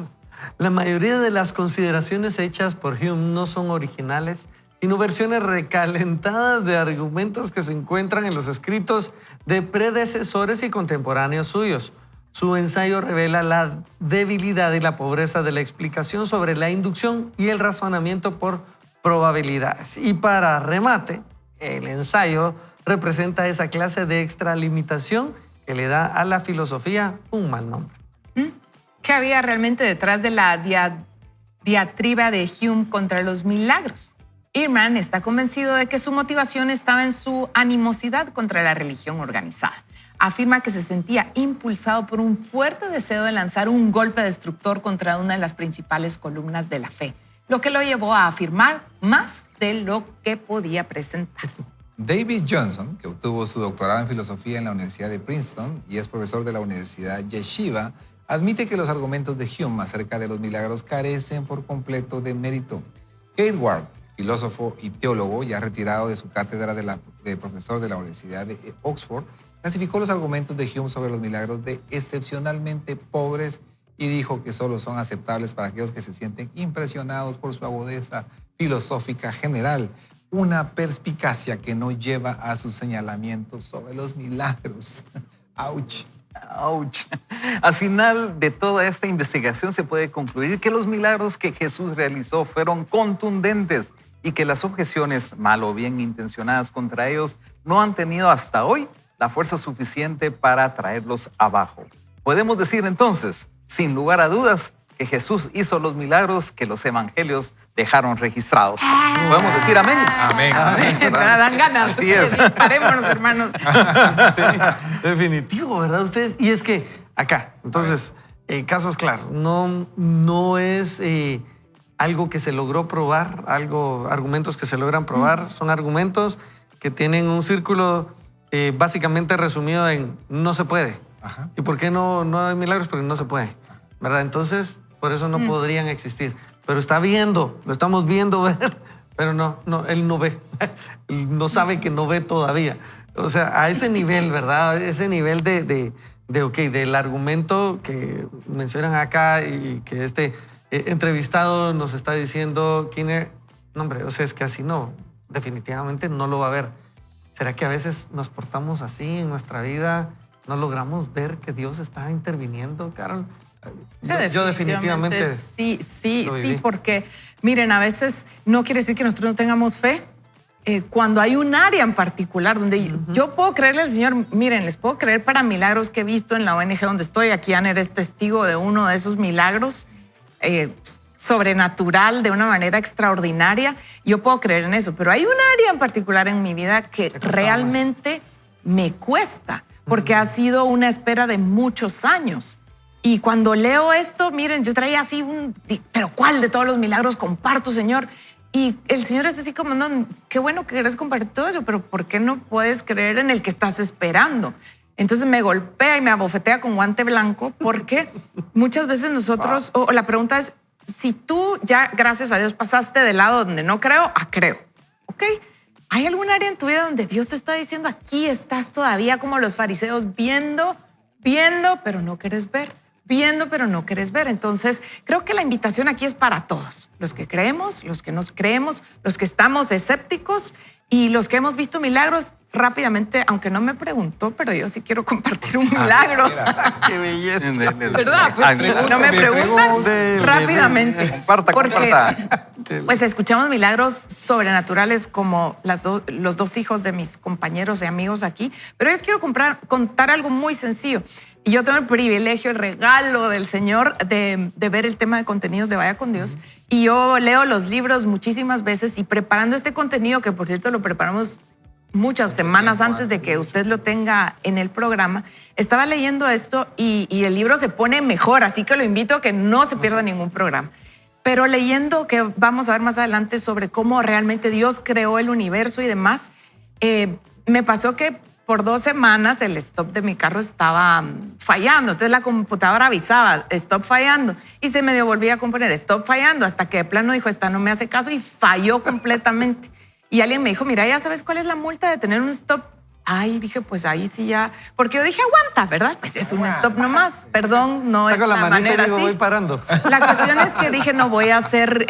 La mayoría de las consideraciones hechas por Hume no son originales, sino versiones recalentadas de argumentos que se encuentran en los escritos de predecesores y contemporáneos suyos. Su ensayo revela la debilidad y la pobreza de la explicación sobre la inducción y el razonamiento por probabilidades. Y para remate, el ensayo representa esa clase de extralimitación que le da a la filosofía un mal nombre. ¿Qué había realmente detrás de la diatriba de Hume contra los milagros? Earman está convencido de que su motivación estaba en su animosidad contra la religión organizada. Afirma que se sentía impulsado por un fuerte deseo de lanzar un golpe destructor contra una de las principales columnas de la fe, lo que lo llevó a afirmar más de lo que podía presentar. David Johnson, que obtuvo su doctorado en filosofía en la Universidad de Princeton y es profesor de la Universidad Yeshiva, admite que los argumentos de Hume acerca de los milagros carecen por completo de mérito. Kate Ward, filósofo y teólogo ya retirado de su cátedra de profesor de la Universidad de Oxford, clasificó los argumentos de Hume sobre los milagros de excepcionalmente pobres y dijo que solo son aceptables para aquellos que se sienten impresionados por su agudeza filosófica general, una perspicacia que no lleva a sus señalamientos sobre los milagros. ¡Auch! ¡Auch! Al final de toda esta investigación se puede concluir que los milagros que Jesús realizó fueron contundentes y que las objeciones mal o bien intencionadas contra ellos no han tenido hasta hoy la fuerza suficiente para traerlos abajo. Podemos decir entonces, sin lugar a dudas, que Jesús hizo los milagros que los evangelios dejaron registrados. ¿Podemos decir amén? Amén. Amén. Te dan ganas. Así es. Parémonos, hermanos. Sí, definitivo, ¿verdad? Ustedes, y es que acá, entonces, casos claros, no es algo que se logró probar, argumentos que se logran probar, son argumentos que tienen un círculo básicamente resumido en no se puede. Ajá. ¿Y por qué no hay milagros? Porque no se puede, ¿verdad? Entonces, por eso no podrían existir. Pero está viendo, lo estamos viendo ver, pero no, él no ve. Él no sabe que no ve todavía. O sea, a ese nivel, ¿verdad? Ese nivel del argumento que mencionan acá y que este entrevistado nos está diciendo, Kiner, no, hombre, o sea, es que así no, definitivamente no lo va a ver. ¿Será que a veces nos portamos así en nuestra vida? ¿No logramos ver que Dios está interviniendo, Carol? Yo definitivamente sí, porque miren, a veces no quiere decir que nosotros no tengamos fe, cuando hay un área en particular donde yo puedo creerle al Señor, miren, les puedo creer para milagros que he visto en la ONG donde estoy. Aquí Aner es testigo de uno de esos milagros sobrenatural de una manera extraordinaria. Yo puedo creer en eso, pero hay un área en particular en mi vida que realmente me cuesta, porque ha sido una espera de muchos años. Y cuando leo esto, miren, yo traía así pero ¿cuál de todos los milagros comparto, Señor? Y el Señor es así como, no, qué bueno que quieres compartir todo eso, pero ¿por qué no puedes creer en el que estás esperando? Entonces me golpea y me abofetea con guante blanco, porque muchas veces nosotros, o la pregunta es, si tú ya, gracias a Dios, pasaste del lado donde no creo a creo, ¿ok? ¿Hay algún área en tu vida donde Dios te está diciendo, aquí estás todavía como los fariseos, viendo, pero no quieres ver? Viendo, pero no quieres ver. Entonces, creo que la invitación aquí es para todos. Los que creemos, los que no creemos, los que estamos escépticos y los que hemos visto milagros. Rápidamente, aunque no me preguntó, pero yo sí quiero compartir un milagro. Qué belleza. ¿Verdad? Pues, si no me preguntan, rápidamente. Comparta. Pues escuchamos milagros sobrenaturales como los dos hijos de mis compañeros y amigos aquí. Pero les quiero contar algo muy sencillo. Y yo tengo el privilegio, el regalo del Señor de ver el tema de contenidos de Vaya con Dios. Y yo leo los libros muchísimas veces y preparando este contenido, que por cierto lo preparamos muchas semanas antes de que usted lo tenga en el programa, estaba leyendo esto y el libro se pone mejor, así que lo invito a que no se pierda ningún programa. Pero leyendo, que vamos a ver más adelante sobre cómo realmente Dios creó el universo y demás, me pasó que por 2 semanas el stop de mi carro estaba fallando. Entonces la computadora avisaba, stop fallando. Y se me volvía a componer, stop fallando, hasta que de plano dijo, esta no me hace caso y falló completamente. Y alguien me dijo, mira, ¿ya sabes cuál es la multa de tener un stop? Ay, dije, pues ahí sí ya. Porque yo dije, aguanta, ¿verdad? Pues es un stop nomás. Perdón, no es la manera así. Voy parando. La cuestión es que dije, no, voy a hacer,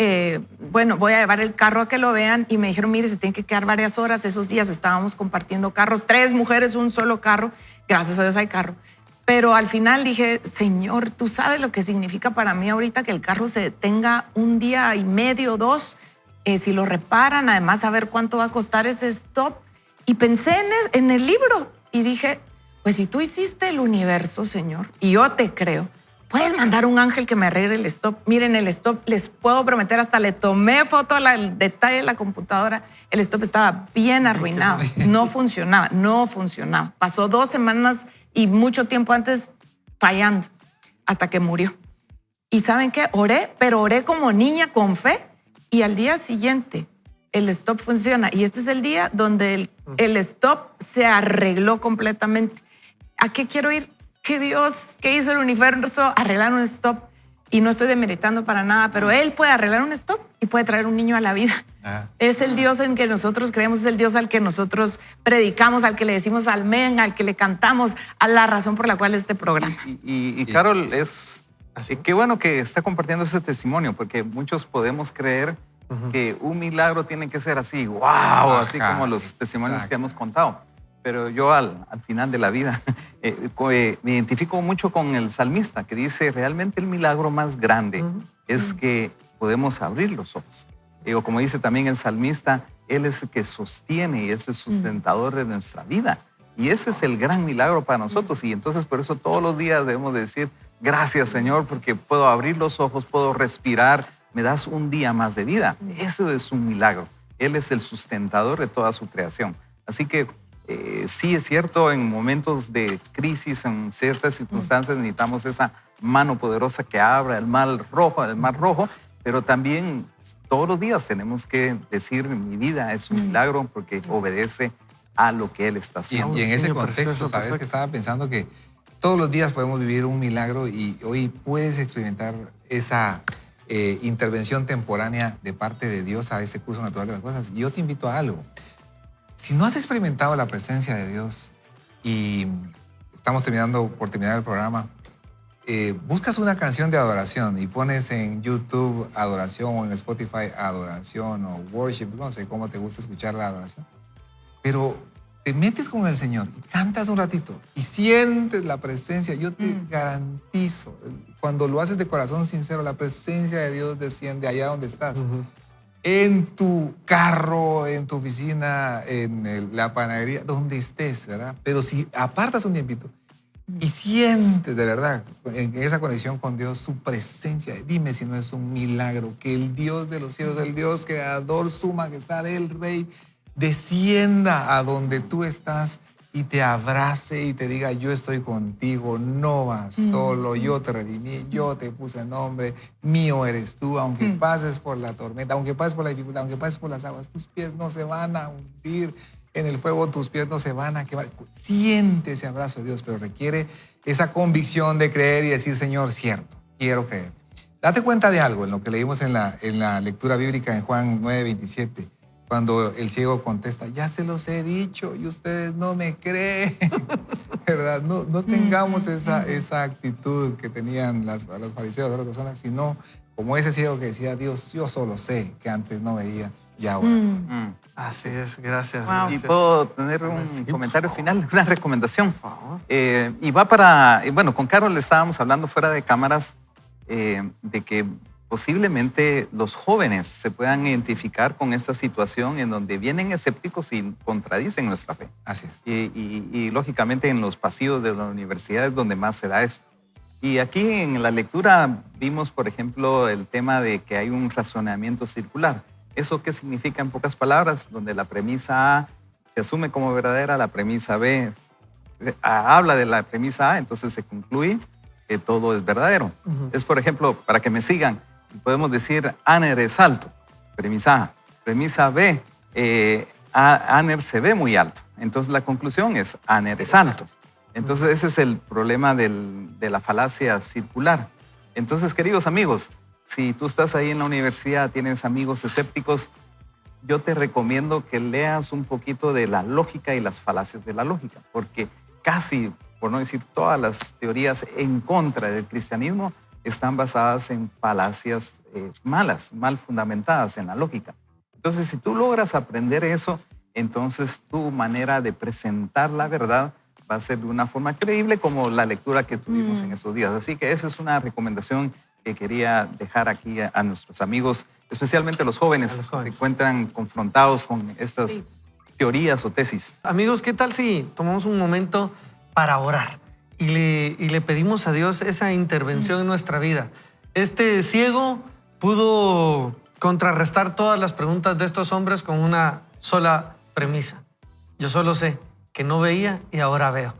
voy a llevar el carro a que lo vean. Y me dijeron, mire, se tiene que quedar varias horas. Esos días estábamos compartiendo carros, 3 mujeres, un solo carro. Gracias a Dios hay carro. Pero al final dije, Señor, tú sabes lo que significa para mí ahorita que el carro se detenga 1 día y medio, 2. Si lo reparan, además, a ver cuánto va a costar ese stop. Y pensé en el libro y dije, pues si tú hiciste el universo, Señor, y yo te creo, puedes mandar un ángel que me arregle el stop. Miren, el stop, les puedo prometer, hasta le tomé foto al detalle de la computadora. El stop estaba bien arruinado, no funcionaba. Pasó 2 semanas y mucho tiempo antes fallando, hasta que murió. ¿Y saben qué? Oré, pero oré como niña con fe, y al día siguiente el stop funciona. Y este es el día donde el stop se arregló completamente. ¿A qué quiero ir? Que Dios, que hizo el universo, arreglar un stop. Y no estoy demeritando para nada, pero Él puede arreglar un stop y puede traer un niño a la vida. Es el Dios en que nosotros creemos, es el Dios al que nosotros predicamos, al que le decimos amén, al que le cantamos, a la razón por la cual este programa. Y Carol, qué bueno que está compartiendo ese testimonio, porque muchos podemos creer que un milagro tiene que ser así, wow, así como los testimonios que hemos contado. Pero yo al final de la vida me identifico mucho con el salmista, que dice, realmente el milagro más grande es que podemos abrir los ojos. O como dice también el salmista, Él es el que sostiene y es el sustentador de nuestra vida. Y ese es el gran milagro para nosotros. Y entonces por eso todos los días debemos de decir, gracias, Señor, porque puedo abrir los ojos, puedo respirar, me das un día más de vida. Eso es un milagro. Él es el sustentador de toda su creación. Así que sí es cierto, en momentos de crisis, en ciertas circunstancias necesitamos esa mano poderosa que abra el mar rojo, pero también todos los días tenemos que decir, mi vida es un milagro porque obedece a lo que Él está haciendo. Y en ese contexto, ¿sabes? Que estaba pensando que todos los días podemos vivir un milagro y hoy puedes experimentar esa intervención temporánea de parte de Dios a ese curso natural de las cosas. Y yo te invito a algo. Si no has experimentado la presencia de Dios y estamos por terminar el programa, buscas una canción de adoración y pones en YouTube adoración o en Spotify adoración o worship, no sé cómo te gusta escuchar la adoración, pero te metes con el Señor y cantas un ratito y sientes la presencia. Yo te garantizo, cuando lo haces de corazón sincero, la presencia de Dios desciende allá donde estás. en tu carro, en tu oficina, en la panadería, donde estés, ¿verdad? Pero si apartas un tiempito y sientes de verdad en esa conexión con Dios su presencia, dime si no es un milagro que el Dios de los cielos, el Dios creador, su majestad, el Rey, descienda a donde tú estás y te abrace y te diga, yo estoy contigo, no vas solo, yo te redimí, yo te puse nombre, mío eres tú, aunque pases por la tormenta, aunque pases por la dificultad, aunque pases por las aguas, tus pies no se van a hundir en el fuego, tus pies no se van a quemar. Siente ese abrazo de Dios, pero requiere esa convicción de creer y decir, Señor, cierto, quiero creer. Date cuenta de algo en lo que leímos en la lectura bíblica en Juan 9:27. Cuando el ciego contesta, ya se los he dicho y ustedes no me creen, ¿verdad? No tengamos esa actitud que tenían los fariseos, otras personas, sino como ese ciego que decía, Dios, yo solo sé que antes no veía y ahora. Así es, gracias. Wow. gracias. Y puedo tener un comentario final, una recomendación. Y va para, bueno, con Carol le estábamos hablando fuera de cámaras de que posiblemente los jóvenes se puedan identificar con esta situación en donde vienen escépticos y contradicen nuestra fe. Así es. Y lógicamente en los pasillos de la universidad es donde más se da esto. Y aquí en la lectura vimos, por ejemplo, el tema de que hay un razonamiento circular. ¿Eso qué significa en pocas palabras? Donde la premisa A se asume como verdadera, la premisa B habla de la premisa A, entonces se concluye que todo es verdadero. Es, por ejemplo, para que me sigan, podemos decir Aner es alto, premisa A. Premisa B, Aner se ve muy alto. Entonces la conclusión es Aner es alto. Entonces ese es el problema de la falacia circular. Entonces, queridos amigos, si tú estás ahí en la universidad, tienes amigos escépticos, yo te recomiendo que leas un poquito de la lógica y las falacias de la lógica, porque casi, por no decir todas las teorías en contra del cristianismo, están basadas en falacias malas, mal fundamentadas en la lógica. Entonces, si tú logras aprender eso, entonces tu manera de presentar la verdad va a ser de una forma creíble como la lectura que tuvimos en esos días. Así que esa es una recomendación que quería dejar aquí a nuestros amigos, especialmente los jóvenes que se encuentran confrontados con estas teorías o tesis. Amigos, ¿qué tal si tomamos un momento para orar y le pedimos a Dios esa intervención en nuestra vida? Este ciego pudo contrarrestar todas las preguntas de estos hombres con una sola premisa. Yo solo sé que no veía y ahora veo.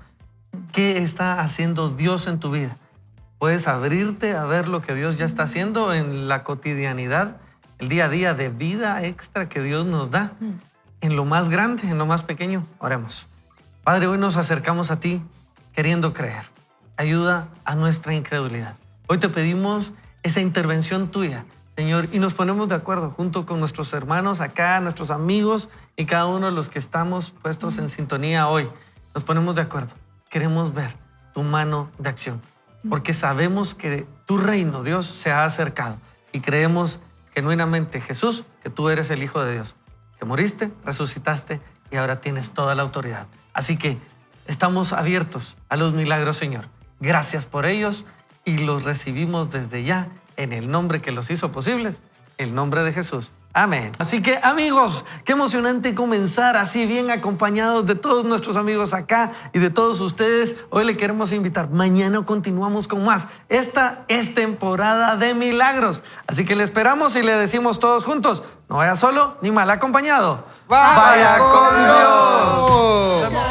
¿Qué está haciendo Dios en tu vida? Puedes abrirte a ver lo que Dios ya está haciendo en la cotidianidad, el día a día de vida extra que Dios nos da, en lo más grande, en lo más pequeño. Oremos. Padre, hoy nos acercamos a ti queriendo creer. Ayuda a nuestra incredulidad. Hoy te pedimos esa intervención tuya, Señor, y nos ponemos de acuerdo junto con nuestros hermanos acá, nuestros amigos y cada uno de los que estamos puestos en sintonía hoy. Nos ponemos de acuerdo. Queremos ver tu mano de acción, porque sabemos que tu reino, Dios, se ha acercado y creemos genuinamente, Jesús, que tú eres el Hijo de Dios, que moriste, resucitaste y ahora tienes toda la autoridad. Así que estamos abiertos a los milagros, Señor. Gracias por ellos y los recibimos desde ya en el nombre que los hizo posibles, el nombre de Jesús. Amén. Así que, amigos, qué emocionante comenzar así bien acompañados de todos nuestros amigos acá y de todos ustedes. Hoy le queremos invitar. Mañana continuamos con más. Esta es temporada de milagros. Así que le esperamos y le decimos todos juntos, no vaya solo ni mal acompañado. ¡Vaya con Dios!